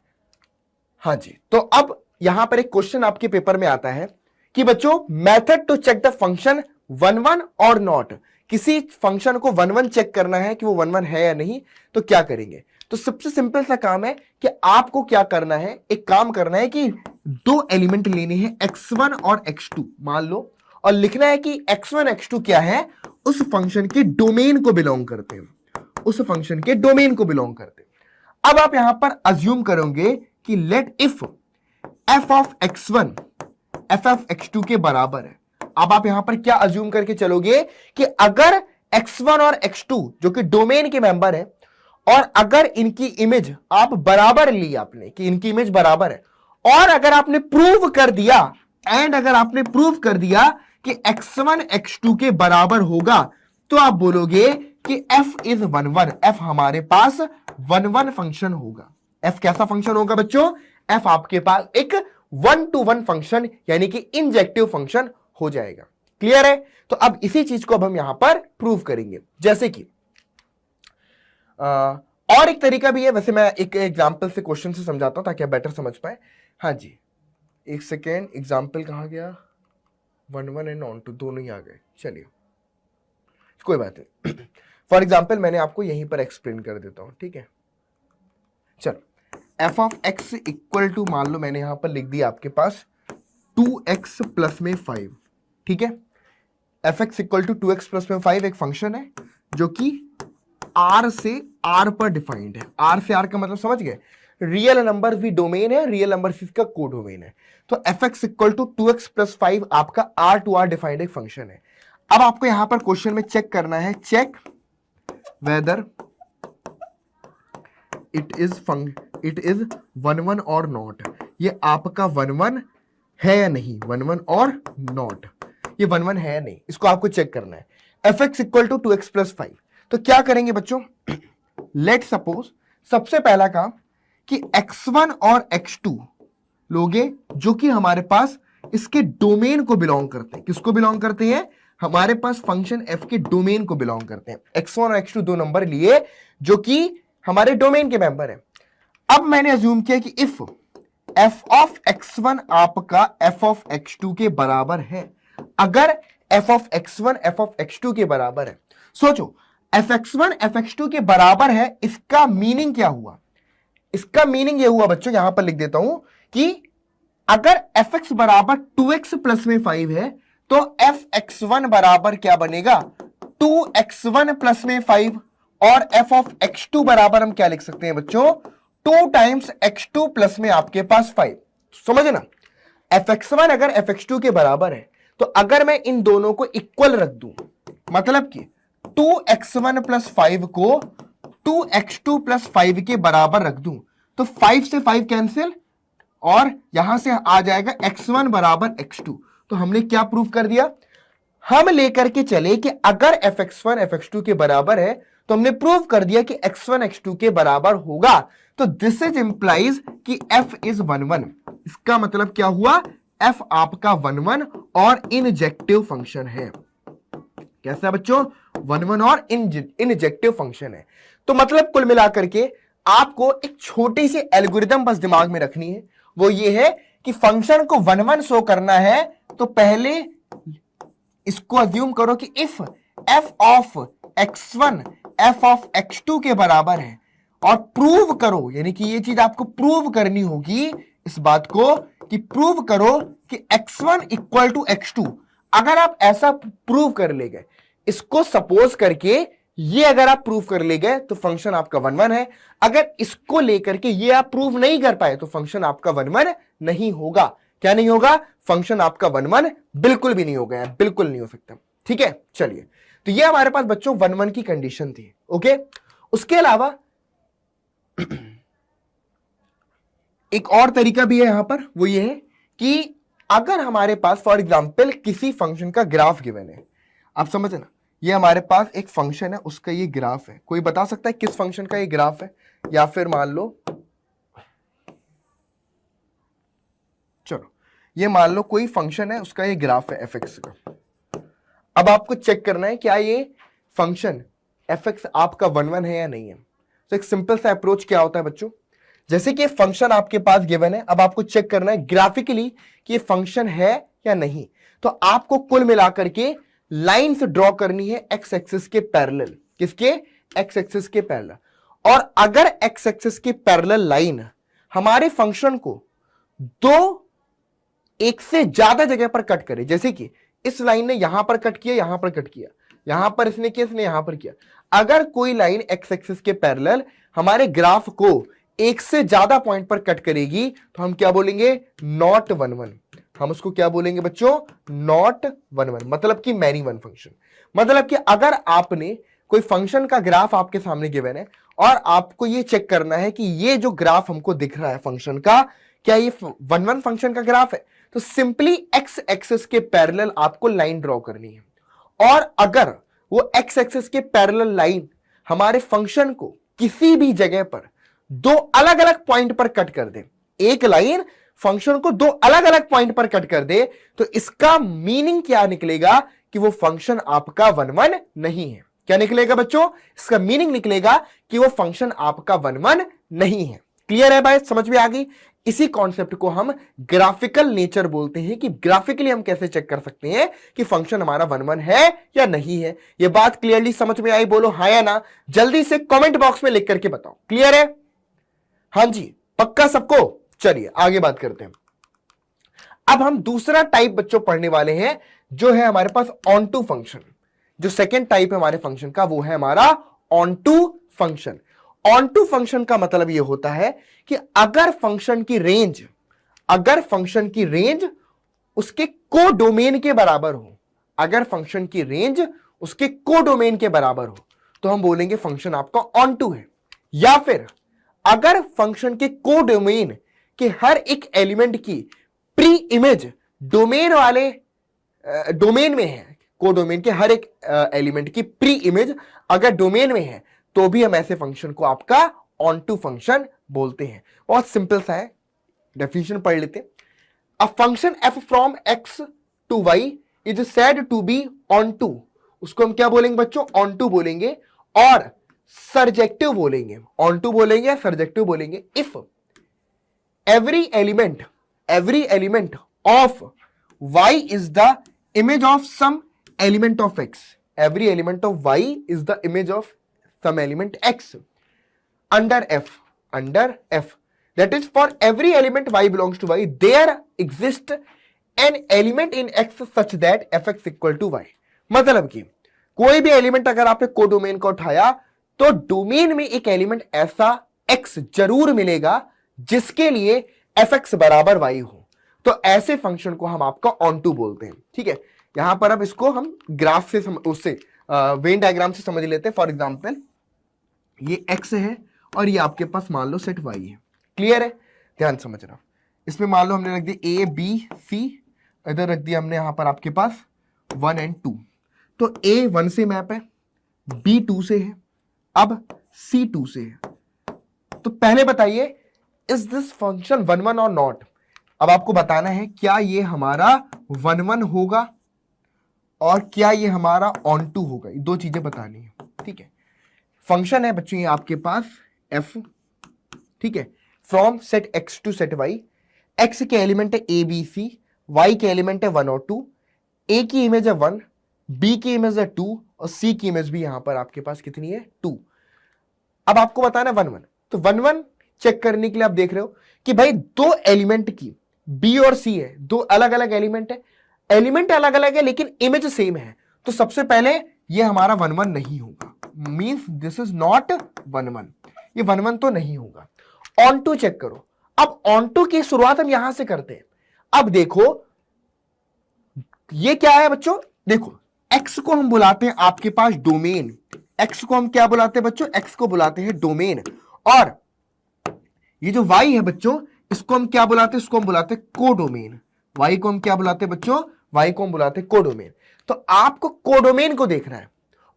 हाँ जी, तो अब यहां पर एक क्वेश्चन आपके पेपर में आता है कि बच्चों method to check the function 1 1 और नॉट। किसी फंक्शन को 1 1 चेक करना है कि वो 1 1 है या नहीं, तो क्या करेंगे। तो सबसे सिंपल सा काम है कि आपको क्या करना है, एक काम करना है कि दो एलिमेंट लेने हैं x1 और x2 मान लो, और लिखना है कि x1 x2 क्या है, उस फंक्शन के डोमेन को बिलोंग करते हैं, उस फंक्शन के डोमेन को बिलोंग करते हैं। अब आप यहां पर अज्यूम करोगे कि let if f of x1 f of x2 के बराबर है। अब आप यहां पर क्या अज्यूम करके चलोगे कि अगर x1 और x2 जो कि डोमेन के मेंबर है, और अगर इनकी इमेज आप बराबर ली आपने कि इनकी इमेज बराबर है, और अगर आपने प्रूव कर दिया अगर आपने प्रूव कर दिया कि x1 x2 के बराबर होगा, तो आप बोलोगे कि f इज 1 1, f हमारे पास 1 1 फंक्शन होगा। f कैसा फंक्शन होगा बच्चों? f आपके पास एक 1-to-1 फंक्शन यानी कि इंजेक्टिव फंक्शन हो जाएगा। क्लियर है? तो अब इसी चीज को अब हम यहां पर प्रूव करेंगे। जैसे कि और एक तरीका भी है, वैसे मैं एक एग्जांपल से क्वेश्चन से समझाता हूं ताकि आप बेटर समझ पाए। हाँ जी, एक सेकेंड, एग्जांपल कहां गया? 1 1 एंड ऑन टू दोनों ही आ गए। चलिए कोई बात नहीं, फॉर एग्जाम्पल मैंने आपको यहीं पर एक्सप्लेन कर देता हूं, ठीक है। चलो, f of x equal to, मान लो मैंने यहां पर लिख दिया आपके पास 2x प्लस में 5, ठीक है। F x equal to 2x plus में 5 एक फंक्शन है जो कि r से r पर डिफाइंड है। r से r का मतलब समझ गए? रियल नंबर भी डोमेन है, रियल नंबर इसका को डोमेन है। तो f x equal to 2x plus 5 आपका r टू r डिफाइंड एक फंक्शन है। अब आपको यहां पर क्वेश्चन में चेक करना है, चेक वेदर इट इज 1 1 और नॉट। ये आपका 1 1 है या नहीं, 1 1 और नॉट, ये 1 1 है या नहीं, इसको आपको चेक करना है। F x equal to 2x plus 5, तो क्या करेंगे बच्चों? लेट सपोज सबसे पहला काम कि x1 और x2 लोगे जो कि हमारे पास इसके डोमेन को बिलोंग करते हैं। किसको बिलोंग करते हैं? हमारे पास फंक्शन f के डोमेन को बिलोंग करते हैं। x1 और x2 दो नंबर लिए जो कि हमारे डोमेन के मेंबर है। अब मैंने अज्यूम किया कि इफ f ऑफ x1 आपका f ऑफ x2 के बराबर है, अगर f of x1 f of x2 के बराबर है, सोचो fx1 fx2 के बराबर है, इसका मीनिंग क्या हुआ? इसका मीनिंग यह हुआ बच्चों, यहां पर लिख देता हूं कि अगर fx बराबर 2x प्लस में 5 है तो fx1 बराबर क्या बनेगा? 2x1 प्लस में 5, और f ऑफ x2 बराबर हम क्या लिख सकते हैं बच्चों? 2 टाइम्स x2 प्लस में आपके पास 5। समझे ना? fx1 अगर fx2 के बराबर है तो अगर मैं इन दोनों को इक्वल रख दूं, मतलब कि 2x1 प्लस 5 को 2x2 प्लस 5 के बराबर रख दूं, तो 5 से 5 कैंसिल, और यहां से आ जाएगा x1 बराबर x2। तो हमने क्या प्रूफ कर दिया? हम लेकर के चले कि अगर fx1 fx2 के बराबर है तो हमने प्रूव कर दिया कि x1 x2 के बराबर होगा। तो दिस इज इंप्लाइज कि f इज 1 1। इसका मतलब क्या हुआ? f आपका 1 1 और इनजेक्टिव फंक्शन है। कैसा बच्चों? 1 1 और इनजेक्टिव फंक्शन है। तो मतलब कुल मिलाकर के आपको एक छोटी सी एल्गोरिदम बस दिमाग में रखनी है, वो ये है कि फंक्शन को 1 1 शो करना है तो पहले इसको अज्यूम करो कि if f of x1 f of x2 के बराबर है, और प्रूव करो, यानी कि ये चीज आपको प्रूव करनी होगी, इस बात को कि प्रूव करो कि x1 इक्वल टू x2। अगर आप ऐसा प्रूव कर ले गए, इसको सपोज करके ये अगर आप प्रूव कर ले गए तो फंक्शन आपका 1 1 है। अगर इसको लेकर के ये आप प्रूव नहीं कर पाए तो फंक्शन आपका 1 1 नहीं होगा। क्या नहीं होगा? फंक्शन आपका 1 1 बिल्कुल भी नहीं होगा, बिल्कुल नहीं हो सकता। ठीक है, चलिए, तो ये हमारे पास बच्चों 1 1 की कंडीशन थी। ओके, उसके अलावा एक और तरीका भी है यहां पर, वो ये है कि अगर हमारे पास फॉर एग्जांपल किसी फंक्शन का ग्राफ गिवन है, आप समझे ना, ये हमारे पास एक फंक्शन है, उसका ये ग्राफ है। कोई बता सकता है किस फंक्शन का ये ग्राफ है? या फिर मान लो, चलो ये मान लो कोई फंक्शन है, उसका ये ग्राफ है fx का। अब आपको चेक करना है क्या ये फंक्शन fx आपका 1 1 है या नहीं है। तो एक सिंपल सा अप्रोच क्या होता है बच्चों, जैसे कि फंक्शन आपके पास गिवन है, अब आपको चेक करना है ग्राफिकली कि ये फंक्शन है या नहीं। तो आपको कुल मिलाकर के लाइंस ड्रॉ करनी है एक्स एक्सिस के पैरेलल। किसके? एक्स एक्सिस के पैरेलल। और अगर एक्स एक्सिस की पैरेलल लाइन हमारे फंक्शन को दो एक से ज्यादा जगह पर कट करे, जैसे कि इस लाइन ने यहां पर कट किया, यहां पर कट किया, यहां पर इसने किया, इसने यहां पर किया, अगर कोई लाइन एक्स एक्सिस के पैरेलल हमारे ग्राफ को एक से ज्यादा पॉइंट पर कट करेगी तो हम क्या बोलेंगे, नॉट वन वन। हम उसको क्या बोलेंगे बच्चों, नॉट वन वन, मतलब कि मैनी वन फंक्शन। मतलब कि अगर आपने कोई फंक्शन का ग्राफ आपके सामने गिवन है और आपको ये चेक करना है कि ये जो ग्राफ हमको दिख रहा है फंक्शन का, क्या ये वन वन फंक्शन का ग्राफ है, तो सिंपली एक्स एक्सिस के पैरेलल आपको लाइन ड्रॉ करनी है। और अगर वो एक्स एक्सिस के पैरेलल लाइन हमारे फंक्शन को किसी भी जगह पर दो अलग अलग पॉइंट पर कट कर दे, एक लाइन फंक्शन को दो अलग अलग पॉइंट पर कट कर दे, तो इसका मीनिंग क्या निकलेगा कि वो फंक्शन आपका वन वन नहीं है। क्या निकलेगा बच्चों, इसका मीनिंग निकलेगा कि वो फंक्शन आपका वन वन नहीं है। क्लियर है भाई, समझ में आ गई। इसी कॉन्सेप्ट को हम ग्राफिकल नेचर बोलते हैं कि ग्राफिकली हम कैसे चेक कर सकते हैं कि फंक्शन हमारा वन वन है या नहीं है। यह बात क्लियरली समझ में आई, बोलो हाँ या ना, जल्दी से कमेंट बॉक्स में लिख करके बताओ। क्लियर है, हाँ जी पक्का सबको। चलिए आगे बात करते हैं। अब हम दूसरा टाइप बच्चों पढ़ने वाले हैं, जो है हमारे पास ऑन टू फंक्शन। जो सेकेंड टाइप है हमारे फंक्शन का वो है हमारा onto function. Onto function का मतलब यह होता है कि अगर फंक्शन की रेंज उसके को डोमेन के बराबर हो, अगर फंक्शन की रेंज उसके को डोमेन के बराबर हो तो हम बोलेंगे फंक्शन आपका ऑन टू है। या फिर अगर फंक्शन के को डोमेन के हर एक एलिमेंट की प्री इमेज डोमेन वाले डोमेन में है, को डोमेन के हर एक एलिमेंट की प्री इमेज अगर डोमेन में है तो भी हम ऐसे फंक्शन को आपका ऑन टू फंक्शन बोलते हैं। बहुत सिंपल सा है, डेफिनेशन पढ़ लेते हैं। A function f from x to y is said to be onto, उसको हम क्या बोलेंगे बच्चों, ऑन टू बोलेंगे और सर्जेक्टिव बोलेंगे। ऑन टू बोलेंगे या सर्जेक्टिव बोलेंगे if every element of y is the image of some element of x. Every element of y is the image of some element x under f, that is for every element y belongs to y there exists an element in x such that fx equal to y। मतलब कि कोई भी element अगर आपने को domain को उठाया तो डोमेन में एक एलिमेंट ऐसा x जरूर मिलेगा जिसके लिए fx बराबर y हो, तो ऐसे फंक्शन को हम आपका ऑन टू बोलते हैं। ठीक है, यहां पर अब इसको हम ग्राफ से उससे वेन डायग्राम से समझ लेते हैं। फॉर एग्जांपल ये x है और ये आपके पास मान लो सेट y है। क्लियर है, ध्यान समझना। इसमें मान लो हमने रख दिया a b c, इधर रख दिया हमने यहां पर आपके पास 1 and 2, तो a 1 से मैप है, b 2 से है, अब c 2 से है। तो पहले बताइए इज दिस फंक्शन 1 1 और नॉट। अब आपको बताना है क्या ये हमारा 1 1 होगा और क्या ये हमारा ऑन टू होगा, ये दो चीजें बतानी है। ठीक है, फंक्शन है बच्चों ये आपके पास f, ठीक है, from set x to set y। x के एलिमेंट है a b c, y के एलिमेंट है 1 और 2, a की इमेज है 1, b की इमेज है 2 और c की इमेज भी यहां पर आपके पास कितनी है 2। अब आपको बताना 1 1, तो 1 1 चेक करने के लिए आप देख रहे हो कि भाई दो एलिमेंट की b और c है, दो अलग अलग एलिमेंट है, एलिमेंट अलग अलग है लेकिन इमेज सेम है, तो सबसे पहले ये हमारा 1 1 नहीं होगा, मींस दिस इज नॉट 1 1, ये 1 1 तो नहीं होगा। ऑन टू चेक करो। अब ऑन टू की शुरुआत हम यहां से करते हैं। अब देखो ये क्या है बच्चों, देखो x को हम बुलाते हैं आपके पास डोमेन, x को हम क्या बुलाते हैं बच्चों, x को बुलाते हैं डोमेन, और ये जो y है बच्चों इसको हम क्या बुलाते हैं, इसको हम बुलाते हैं कोडोमेन। y को हम क्या बुलाते हैं बच्चों, y को हम बुलाते हैं कोडोमेन। तो आपको कोडोमेन को देखना है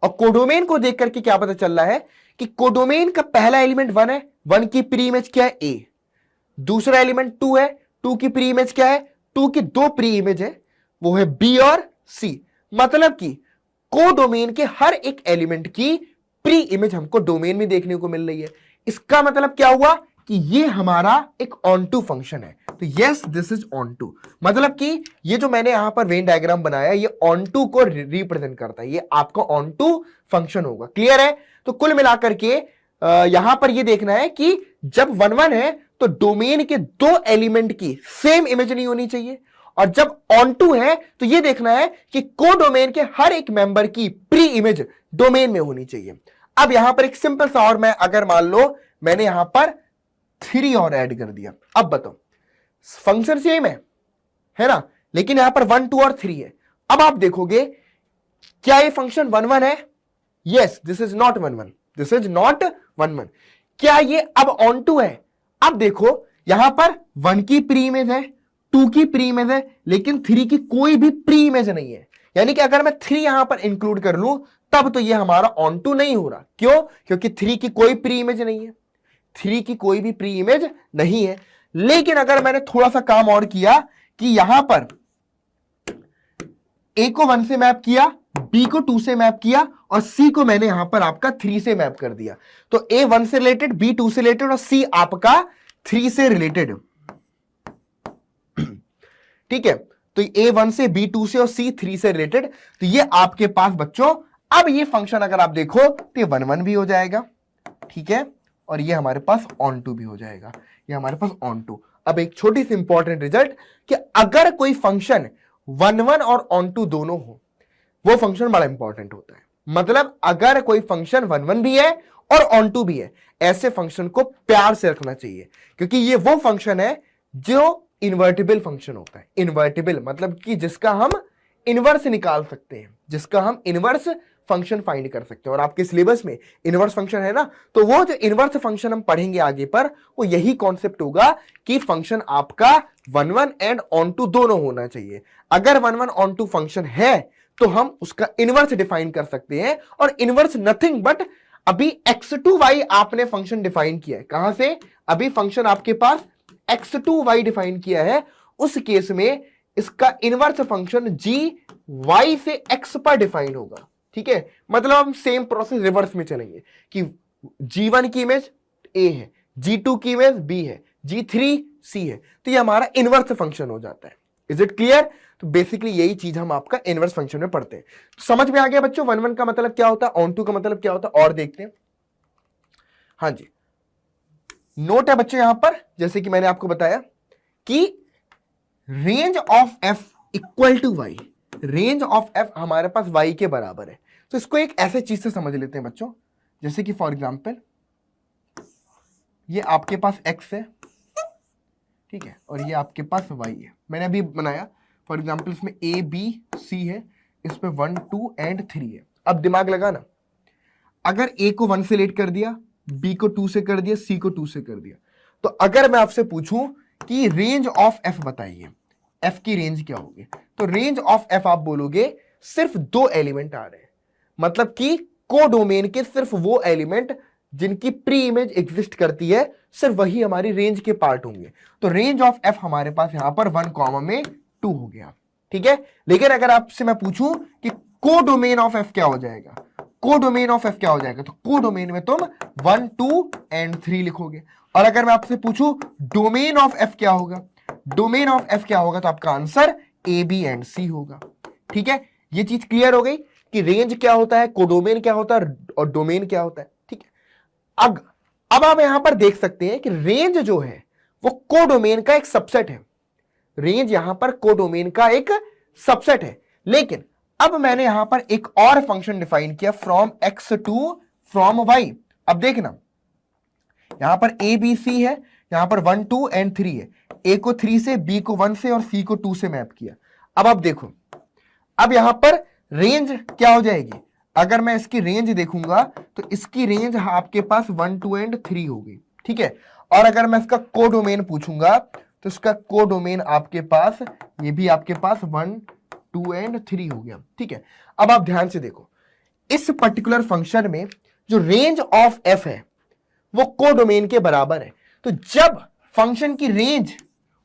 और कोडोमेन को देख करके क्या पता चल रहा है कि कोडोमेन का पहला एलिमेंट 1 है, 1 की प्री इमेज क्या है a, दूसरा एलिमेंट 2 है, 2 की प्री इमेज क्या है, 2 की दो प्री इमेज है वो है b और c। मतलब कि कोडोमेन के हर एक एलिमेंट की प्री इमेज हमको डोमेन में देखने को मिल रही है। इसका मतलब क्या हुआ कि ये हमारा एक ऑन टू फंक्शन है। तो yes this is onto, मतलब कि ये जो मैंने यहां पर वेन डायग्राम बनाया ये ऑन टू को रिप्रेजेंट करता है, ये आपका ऑन टू फंक्शन होगा। क्लियर है, तो कुल मिलाकर के यहां पर ये देखना है कि जब 1 1 है तो डोमेन के दो एलिमेंट की सेम इमेज नहीं होनी चाहिए, और जब ऑन टू है तो ये देखना है कि को डोमेन के हर एक मेंबर की प्री इमेज डोमेन में होनी चाहिए। अब यहां पर एक सिंपल सा, और मैं अगर मान लो मैंने यहां पर 3 और ऐड कर दिया, अब बताओ फंक्शन सेम है ना, लेकिन यहां पर 1 2 और 3 है। अब आप देखोगे क्या ये फंक्शन 1 1 है? Yes, this is not 1 1, this is not 1 1। क्या ये अब ऑन टू है? अब देखो यहां पर 1 की प्री इमेज है, 2 की प्री इमेज है, लेकिन 3 की कोई भी प्री इमेज नहीं है। यानी कि अगर मैं 3 यहां पर इंक्लूड कर लूं तब तो ये हमारा ऑन टू नहीं हो रहा। क्यों? क्योंकि 3 की कोई प्री इमेज नहीं है, 3 की कोई भी प्री इमेज नहीं है। लेकिन अगर मैंने थोड़ा सा काम और किया कि यहां पर ए को 1 से मैप किया, बी को 2 से मैप किया, और सी को मैंने यहां पर आपका 3 से मैप कर दिया, तो ए 1 से रिलेटेड, बी 2 से रिलेटेड और सी आपका 3 से रिलेटेड। ठीक है, तो ए 1 से, बी 2 से और सी 3 से रिलेटेड। तो ये आपके पास बच्चों, अब ये फंक्शन अगर आप देखो तो ये 1 1 भी हो जाएगा, ठीक है, और ये हमारे पास ऑन टू भी हो जाएगा, ये हमारे पास ऑन टू। अब एक छोटी सी इंपॉर्टेंट रिजल्ट कि अगर कोई फंक्शन 1 1 और ऑन टू दोनों हो, वो फंक्शन बड़ा इंपॉर्टेंट होता है। मतलब अगर कोई फंक्शन 1 1 भी है और ऑन टू भी है, ऐसे फंक्शन को प्यार से रखना चाहिए, क्योंकि ये वो फंक्शन है जो इन्वर्टिबल फंक्शन होता है। इन्वर्टिबल मतलब कि जिसका हम इनवर्स निकाल सकते हैं, जिसका हम इनवर्स फंक्शन फाइंड कर सकते हैं। और आपके सिलेबस में इनवर्स फंक्शन है ना, तो वो जो इनवर्स फंक्शन हम पढ़ेंगे आगे पर, वो यही कॉन्सेप्ट होगा कि फंक्शन आपका 1 1 एंड ऑन टू दोनों होना चाहिए। अगर 1 1 ऑन टू फंक्शन है तो हम उसका इनवर्स डिफाइन कर सकते हैं, और इनवर्स नथिंग बट अभी x2y आपने फंक्शन डिफाइन किया है। कहां से? अभी फंक्शन आपके पास x2y डिफाइन किया है, उस केस में इसका इनवर्स फंक्शन g y से x पर डिफाइन होगा। ठीक है, मतलब हम सेम प्रोसेस रिवर्स में चलेंगे कि g1 की इमेज a है, g2 की इमेज b है, g3 c है, तो ये हमारा इनवर्स फंक्शन हो जाता है। Is it clear? तो बेसिकली यही चीज हम आपका इनवर्स फंक्शन में पढ़ते हैं। तो समझ में आ गया बच्चों 1 1 का मतलब क्या होता है, ऑन टू का मतलब क्या होता है, और देखते हैं। हाँ जी, नोट है बच्चों यहां पर, जैसे कि मैंने आपको बताया कि range of f equal to y, range of f हमारे पास वाई के बराबर है। तो इसको एक ऐसे चीज से समझ लेते हैं बच्चों, जैसे कि फॉर एग्जांपल ये आपके पास एक्स है, ठीक है, और ये आपके पास वाई है। मैंने अभी बनाया फॉर एग्जांपल, इसमें ए बी सी है, इसमें 1 2 एंड 3 है। अब दिमाग लगाना, अगर ए को 1 से लेट कर दिया, बी को 2 से कर दिया, सी को 2 से कर दिया, तो अगर मैं आपसे पूछूं कि रेंज ऑफ एफ बताइए, एफ की रेंज क्या होगी, तो रेंज ऑफ एफ आप बोलोगे सिर्फ 2 एलिमेंट आ रहे हैं, मतलब कि को डोमेन के सिर्फ वो एलिमेंट जिनकी प्री इमेज एग्जिस्ट करती है, सिर्फ वही हमारी रेंज के पार्ट होंगे। तो रेंज ऑफ एफ हमारे पास यहां पर 1 कॉमा में 2 हो गया, ठीक है। लेकिन अगर आपसे मैं पूछूं कि को डोमेन ऑफ एफ क्या हो जाएगा, को डोमेन ऑफ एफ क्या हो जाएगा, तो को डोमेन में तुम 1 2 एंड 3 लिखोगे। और अगर मैं आपसे पूछूं डोमेन ऑफ एफ क्या होगा, डोमेन ऑफ एफ क्या होगा, तो आपका आंसर ए बी एंड सी होगा। ठीक है, ये चीज क्लियर हो गई कि रेंज क्या होता है, कोडोमेन क्या होता है और डोमेन क्या होता है। ठीक है, अब आप यहां पर देख सकते हैं कि रेंज जो है वो कोडोमेन का एक सबसेट है, रेंज यहां पर कोडोमेन का एक सबसेट है। लेकिन अब मैंने यहां पर एक और फंक्शन डिफाइन किया, from x to from y. अब देखना, यहां पर ए बी सी है, यहां पर 1 2 एंड 3 है, ए को 3 से, बी को 1 से और सी को 2 से मैप किया। अब आप देखो, अब यहां पर रेंज क्या हो जाएगी, अगर मैं इसकी रेंज देखूंगा तो इसकी रेंज आपके पास 1 2 एंड 3 होगी। ठीक है, और अगर मैं इसका कोडोमेन पूछूंगा तो इसका कोडोमेन आपके पास, ये भी आपके पास 1 2 एंड 3 हो गया। ठीक है, अब आप ध्यान से देखो, इस पर्टिकुलर फंक्शन में जो रेंज ऑफ एफ है वो कोडोमेन के बराबर है। तो जब फंक्शन की रेंज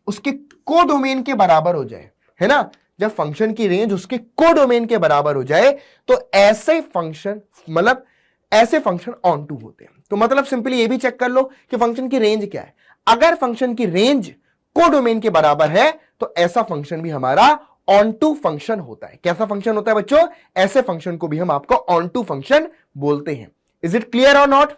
उसके कोडोमेन के बराबर हो जाए, है ना, जब फंक्शन की रेंज उसके कोडोमेन के बराबर हो जाए, तो ऐसे फंक्शन, मतलब ऐसे फंक्शन ऑन टू होते हैं। तो मतलब सिंपली ये भी चेक कर लो कि फंक्शन की रेंज क्या है। अगर फंक्शन की रेंज कोडोमेन के बराबर है तो ऐसा फंक्शन भी हमारा ऑन टू फंक्शन होता है। कैसा फंक्शन होता है बच्चों, ऐसे फंक्शन को भी हम आपको ऑन टू फंक्शन बोलते हैं। इज इट क्लियर और नॉट?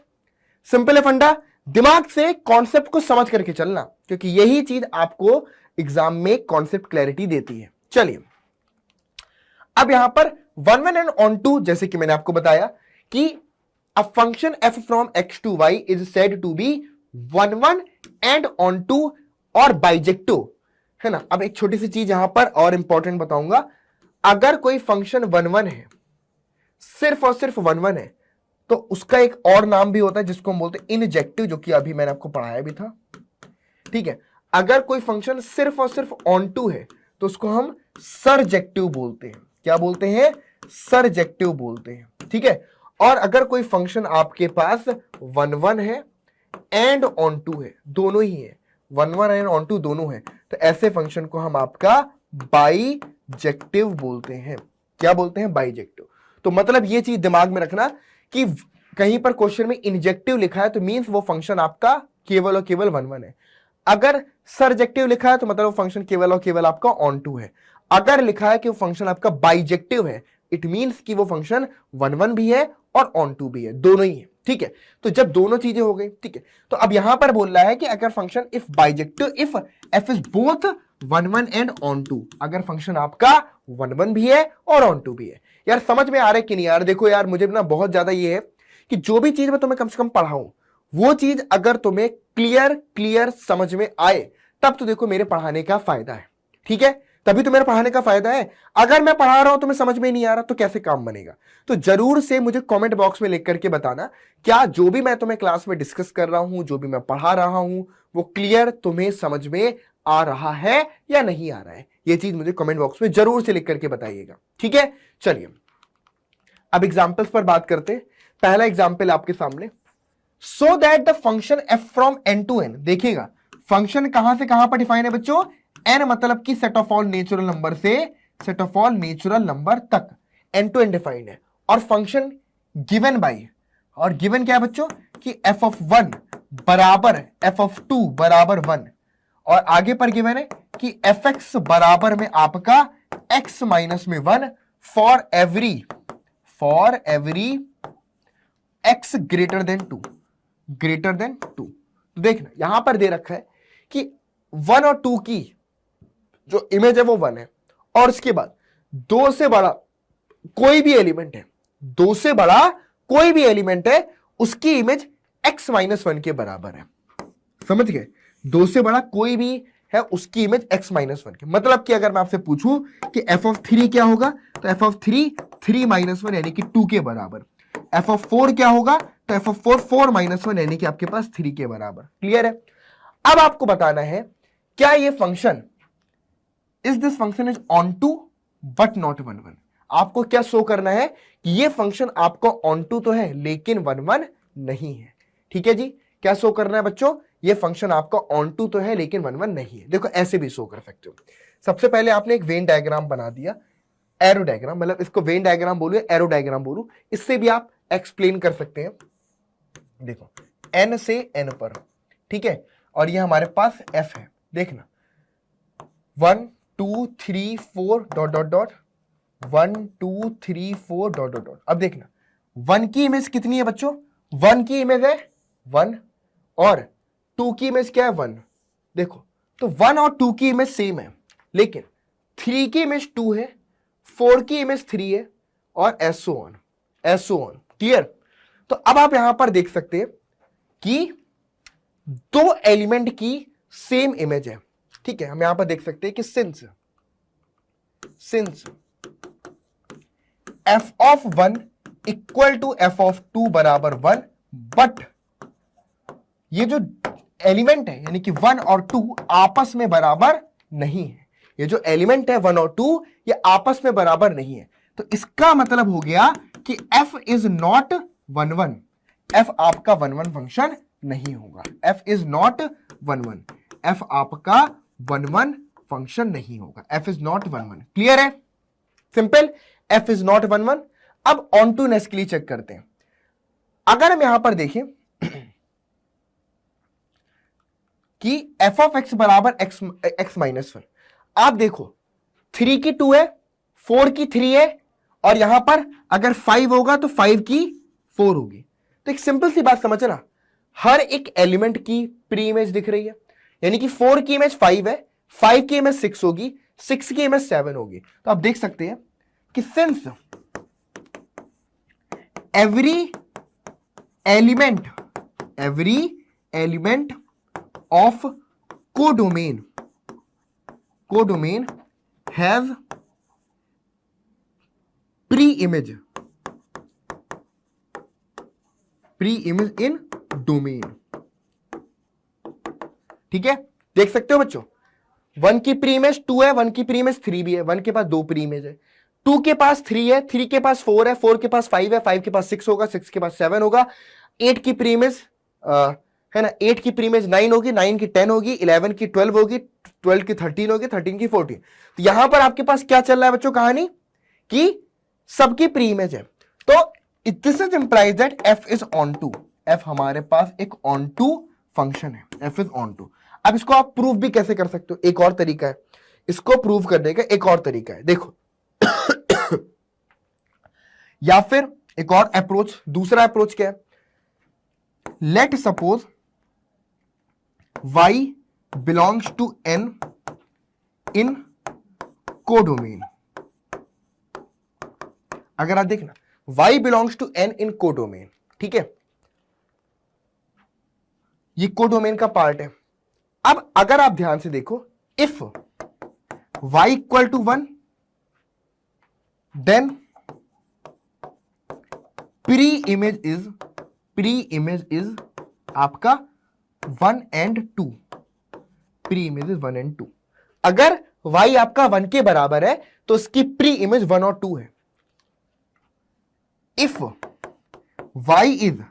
सिंपल है फंडा, दिमाग से कॉन्सेप्ट को समझ करके चलना, क्योंकि यही चीज आपको एग्जाम में कॉन्सेप्ट क्लैरिटी देती है। चलिए अब यहां पर one one and onto, जैसे कि मैंने आपको बताया कि a function f from x to y is said to be one one and onto और बाइजेक्टिव, है ना। अब एक छोटी सी चीज यहां पर और इंपॉर्टेंट बताऊंगा, अगर कोई फंक्शन वन वन है, सिर्फ और सिर्फ वन वन है, तो उसका एक और नाम भी होता है जिसको हम बोलते हैं इनजेक्टिव, जो कि अभी मैंने आपको पढ़ाया भी था, ठीक है। अगर कोई फंक्शन सिर्फ और सिर्फ ऑन टू है तो उसको हम सरजेक्टिव बोलते हैं। क्या बोलते हैं? सरजेक्टिव बोलते हैं, ठीक है। और अगर कोई फंक्शन आपके पास वन वन है एंड ऑन टू है, दोनों ही है, one one and onto दोनों है, तो ऐसे फंक्शन को हम आपका बाइजेक्टिव बोलते हैं। क्या बोलते हैं? बाइजेक्टिव। तो मतलब ये चीज दिमाग में रखना कि कहीं पर क्वेश्चन में इंजेक्टिव लिखा है तो मींस वो फंक्शन आपका केवल और केवल वन वन है। अगर सरजेक्टिव लिखा है तो मतलब वो फंक्शन केवल और केवल आपका ऑन टू है। अगर लिखा है कि वो फंक्शन आपका बाइजेक्टिव है, इट मींस कि वो फंक्शन वन वन भी है और ऑन टू भी है, दोनों ही है, ठीक है। तो जब दोनों चीजें हो गई, ठीक है, तो अब यहां पर बोल रहा है कि अगर function if bijective, if f is both one one and onto, अगर फंक्शन आपका वन वन भी है और ऑन टू भी है। यार समझ में आ रहा है कि नहीं यार? देखो यार, मुझे ना बहुत ज्यादा ये है कि जो भी चीज मैं तुम्हें कम से कम पढ़ाऊं, वो चीज अगर तुम्हें क्लियर समझ में आए, तब तो देखो मेरे पढ़ाने का फायदा है, ठीक है। तभी तो मेरे पढ़ाने का फायदा है। अगर मैं पढ़ा रहा हूं तुम्हें समझ में नहीं आ रहा तो कैसे काम बनेगा? तो जरूर से मुझे कमेंट बॉक्स में लिख करके बताना, क्या जो भी मैं तुम्हें क्लास में डिस्कस कर रहा हूं, जो भी मैं पढ़ा रहा हूं, वो क्लियर तुम्हें समझ में आ रहा है या नहीं आ रहा है। ये चीज मुझे कमेंट बॉक्स में जरूर से लिख करके बताइएगा, ठीक है। चलिए अब एग्जाम्पल्स पर बात करते हैं। पहला एग्जाम्पल आपके सामने, so that the function f from N to N. देखिएगा फंक्शन कहां से कहां पर डिफाइन है बच्चों? एन मतलब कि set of all natural number से set of all natural number तक एन टू एन डिफाइंड है। और फंक्शन गिवन बाई, और गिवन क्या है बच्चों? कि एफ ऑफ वन बराबर एफ ऑफ टू बराबर वन, और आगे पर गिवन है कि एफ एक्स बराबर में आपका एक्स माइनस में one for every x greater than two. तो देखना यहां पर दे रखा है कि वन और टू की जो इमेज है वो वन है, और उसके बाद दो से बड़ा कोई भी एलिमेंट है, दो से बड़ा कोई भी एलिमेंट है, उसकी इमेज एक्स माइनस वन के बराबर है। समझ गए? दो से बड़ा कोई भी है, उसकी इमेज एक्स माइनस वन के। मतलब कि अगर मैं आपसे पूछूं कि एफ ऑफ थ्री क्या होगा, तो F of three minus one यानी कि टू के बराबर। एफ ऑफ फोर क्या होगा, तो F of four minus one यानी कि आपके पास थ्री के बराबर। क्लियर है? अब आपको बताना है क्या ये function, is this function is onto but not one one. आपको क्या शो करना है कि ये फंक्शन आपको ऑन टू तो है लेकिन वन वन नहीं है। ठीक है जी, क्या शो करना है बच्चों? ये फंक्शन आपका ऑन टू तो है लेकिन वन वन नहीं है। देखो ऐसे भी शो कर सकते हो। सबसे पहले आपने एक वेन डायग्राम बना दिया, एरो डायग्राम, मतलब इसको वेन डायग्राम बोलू या एरो डायग्राम बोलू, इससे भी आप एक्सप्लेन कर सकते हैं। देखो एन से एन पर, ठीक है, और ये हमारे पास एफ है। देखना 1 2 3 4 dot dot dot 1 2 3 4 dot dot dot. अब देखना 1 की इमेज कितनी है बच्चों? 1 की इमेज है 1 और 2 की इमेज क्या है 1। देखो तो 1 और 2 की इमेज सेम है, लेकिन 3 की इमेज 2 है, 4 की इमेज 3 है, और एसो ऑन। क्लियर? तो अब आप यहां पर देख सकते हैं कि दो एलिमेंट की सेम इमेज है। ठीक है, हम यहां पर देख सकते हैं कि since f of 1 equal to f of 2 बराबर 1, बट ये जो एलिमेंट है यानी कि 1 और 2 आपस में बराबर नहीं है। ये जो एलिमेंट है 1 और 2 ये आपस में बराबर नहीं है। तो इसका मतलब हो गया कि f इज नॉट 1 1। f आपका 1 1 फंक्शन नहीं होगा। f is not 1 1। f आपका 1 1 फंक्शन नहीं होगा। f is not 1 1। क्लियर है? Simple, f is not 1 1। अब ऑन टू नेस के लिए चेक करते हैं। अगर हम यहां पर देखें कि f ऑफ x बराबर x माइनस 1, आप देखो 3 की 2 है, 4 की 3 है, और यहां पर अगर 5 होगा तो 5 की 4 होगी। तो एक सिंपल सी बात समझना, हर एक एलिमेंट की प्री इमेज दिख रही है, यानी कि 4 की इमेज 5 है, 5 की इमेज 6 होगी, 6 की इमेज 7 होगी। तो आप देख सकते हैं कि since every element of codomain have pre image in domain. ठीक है, देख सकते हो बच्चों, 1 की प्री इमेज 2 है, 1 की प्री इमेज 3 भी है, 1 के पास 2 प्री इमेज है, 2 के पास 3 है, 3 के पास 4 है, 4 के पास 5 है, 5 के पास 6 होगा, 6 के पास 7 होगा, 8 की प्री इमेज है ना, 8 की प्री इमेज 9 होगी, 9 की 10 होगी, 11 की 12 होगी, 12 की 13 होगी, 13 की 14। तो यहां पर आपके पास क्या चल रहा है बच्चों, कहानी कि सबकी प्री इमेज है। तो this is implies that f is onto, f हमारे पास एक ऑन टू फंक्शन है, f इज ऑन टू। अब इसको आप प्रूव भी कैसे कर सकते हो, एक और तरीका है इसको प्रूव करने का, एक और तरीका है देखो या फिर एक और अप्रोच, दूसरा अप्रोच क्या है, let suppose y belongs to n in codomain. अगर आप देखना y belongs to n in codomain, ठीक है, ये कोडोमेन का पार्ट है। अब अगर आप ध्यान से देखो, इफ y equal to 1 then pre image is आपका 1 and 2, pre image is 1 and 2। अगर y आपका 1 के बराबर है तो उसकी प्री इमेज 1 और 2 है। इफ y इज,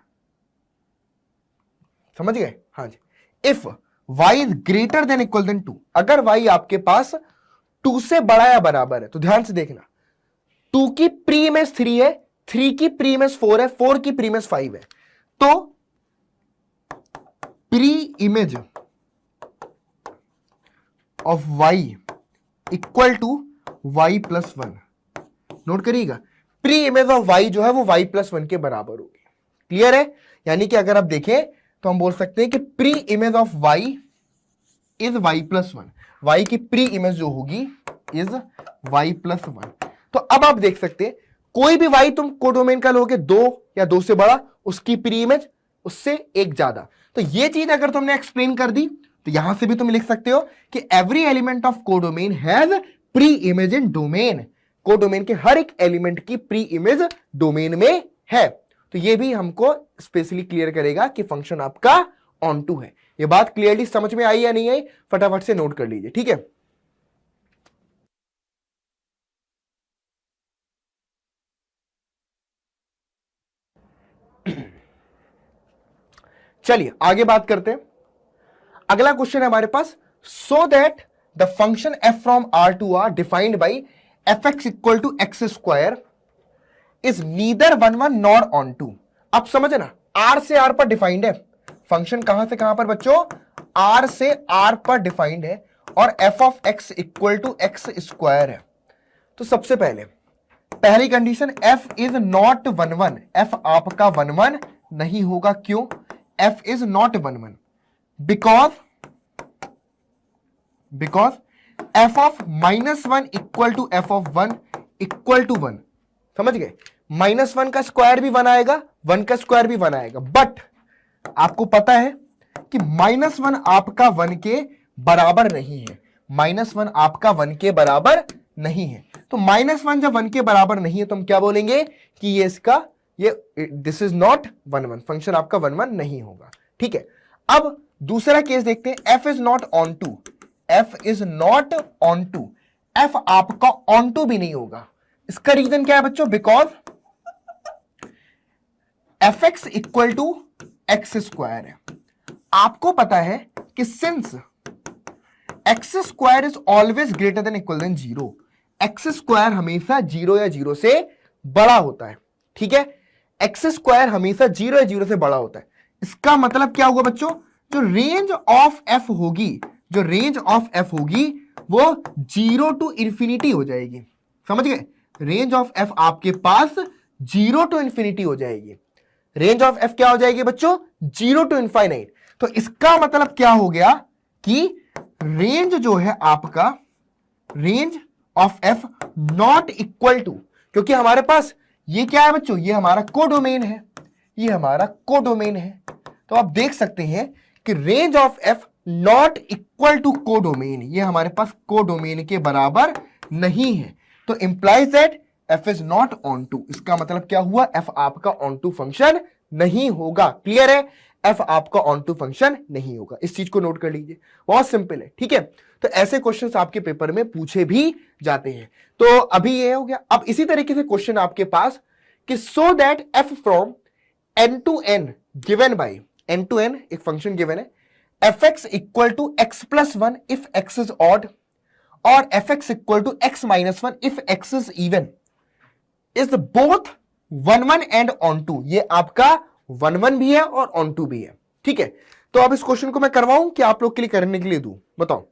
समझ गए, हाँ जी, if y is greater than equal than 2, अगर y आपके पास 2 से बड़ा या बराबर है, तो ध्यान से देखना, 2 की प्री इमेज 3 है, 3 की प्री इमेज 4 है, 4 की प्री इमेज 5 है, तो pre image of y equal to y plus 1। Note करिएगा, प्री इमेज ऑफ y जो है वो y प्लस 1 के बराबर होगी। क्लियर है, यानी कि अगर आप देखें तो हम बोल सकते हैं कि pre image of y is y plus 1, y की प्री इमेज जो होगी इज y प्लस 1। तो अब आप देख सकते हैं कोई भी y तुम कोडोमेन का लोगे 2 या 2 से बड़ा, उसकी प्री इमेज उससे एक ज्यादा। तो ये चीज अगर तुमने एक्सप्लेन कर दी तो यहां से भी तुम लिख सकते हो कि every element of codomain has pre image in domain. Codomain के हर एक एलिमेंट की प्री इमेज डोमेन में है। तो ये भी हमको स्पेशली क्लियर करेगा कि फंक्शन आपका ऑन टू है। ये बात क्लियरली समझ में आई या नहीं आई, फटाफट से नोट कर लीजिए, ठीक है। चलिए आगे बात करते हैं। अगला क्वेश्चन है हमारे पास, so that the function f from r to r defined by fx equal to x square is neither 1 1 nor onto. अब समझे ना, r से r पर डिफाइंड है फंक्शन, कहां से कहां पर बच्चों, r से r पर डिफाइंड है, और f of x equal to x square है। तो सबसे पहली condition, f is not 1 1, f आपका 1 1 नहीं होगा। क्यों? f is not 1 1 because f of -1 equal to f of 1 equal to 1। समझ गए, -1 का स्क्वायर भी 1 आएगा, 1 का स्क्वायर भी 1 आएगा, बट आपको पता है कि -1 आपका 1 के बराबर नहीं है, -1 आपका 1 के बराबर नहीं है। तो -1 जब 1 के बराबर नहीं है तो हम क्या बोलेंगे कि ये इसका दिस इज नॉट 1 1, फंक्शन आपका 1 1 नहीं होगा। ठीक है, अब दूसरा केस देखते हैं, f is not onto, f is not onto, f आपका ऑन टू भी नहीं होगा। इसका रीजन क्या है बच्चों? Because fx equal to x square है। आपको पता है कि since x square is always greater than equal than 0, x square हमेशा 0 या 0 से बड़ा होता है। ठीक है, एक्स स्क्वायर हमेशा 0 या 0 से बड़ा होता है। इसका मतलब क्या होगा बच्चों, जो रेंज ऑफ एफ होगी, जो रेंज ऑफ एफ होगी वो 0 टू इंफिनिटी हो जाएगी। समझ गए, रेंज ऑफ एफ आपके पास 0 टू इंफिनिटी हो जाएगी। रेंज ऑफ एफ क्या हो जाएगी बच्चों, 0 to इनफाइनाइट। तो इसका मतलब क्या हो गया कि रेंज जो है आपका, range of f not equal to, क्योंकि हमारे पास ये क्या है बच्चों, ये हमारा कोडोमेन है, ये हमारा कोडोमेन है। तो आप देख सकते हैं कि range of f not equal to codomain, ये हमारे पास कोडोमेन के बराबर नहीं है। तो implies that f is not onto. इसका मतलब क्या हुआ, एफ आपका ऑन टू फंक्शन नहीं होगा। क्लियर है, एफ आपका ऑन टू फंक्शन नहीं होगा। इस चीज को नोट कर लीजिए, बहुत सिंपल है, ठीक है। तो ऐसे क्वेश्चंस आपके पेपर में पूछे भी जाते हैं। तो अभी ये हो गया। अब इसी तरीके से क्वेश्चन आपके पास कि so that f from n to n given by n to n एक फंक्शन गिवन है, fx equal to x plus 1 if x is odd और fx equal to x minus 1 if x is even, is both 1 1 and onto. ये आपका 1 1 भी है और on to भी है, ठीक है। तो अब इस क्वेश्चन को मैं करवाऊं कि आप लोग के लिए करने के लिए दूं, बताओ।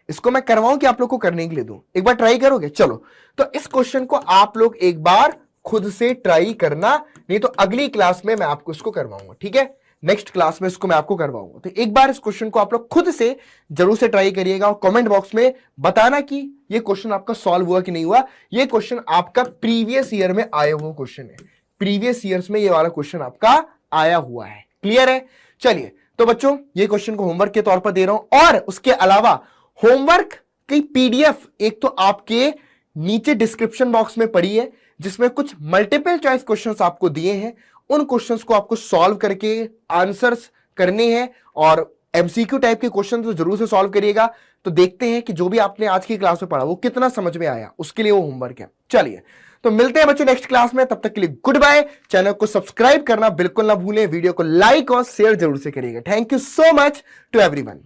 इसको मैं करवाऊं कि आप लोग को करने के लिए दूं, एक बार ट्राई करोगे? चलो, तो इस क्वेश्चन को आप लोग एक बार खुद से ट्राई करना, नहीं तो अगली क्लास में मैं आपको इसको करवाऊंगा, ठीक है। नेक्स्ट क्लास में इसको मैं आपको करवाऊंगा। तो एक बार इस क्वेश्चन को आप लोग खुद से जरूर से ट्राई करिएगा और कमेंट बॉक्स में बताना कि ये क्वेश्चन आपका सॉल्व हुआ कि नहीं हुआ। ये क्वेश्चन आपका प्रीवियस ईयर में आया हुआ क्वेश्चन है, प्रीवियस ईयर्स में ये वाला क्वेश्चन आपका आया हुआ है। क्लियर है? चलिए, तो बच्चों ये क्वेश्चन को होमवर्क के तौर पर दे रहा हूं, और उसके अलावा होमवर्क की पीडीएफ एक तो आपके नीचे डिस्क्रिप्शन बॉक्स में पड़ी है, जिसमें कुछ मल्टीपल चॉइस क्वेश्चंस आपको दिए हैं। उन क्वेश्चंस को आपको सॉल्व करके आंसर्स करने हैं, और एमसीक्यू टाइप के क्वेश्चन तो जरूर से सॉल्व करिएगा। तो देखते हैं कि जो भी आपने आज की क्लास में पढ़ा वो कितना समझ में आया, उसके लिए वो होमवर्क है। चलिए, तो मिलते हैं बच्चों नेक्स्ट क्लास में, तब तक के लिए गुड बाय। चैनल को सब्सक्राइब करना बिल्कुल ना भूलें, वीडियो को लाइक और शेयर जरूर से करिएगा। Thank you so much to everyone.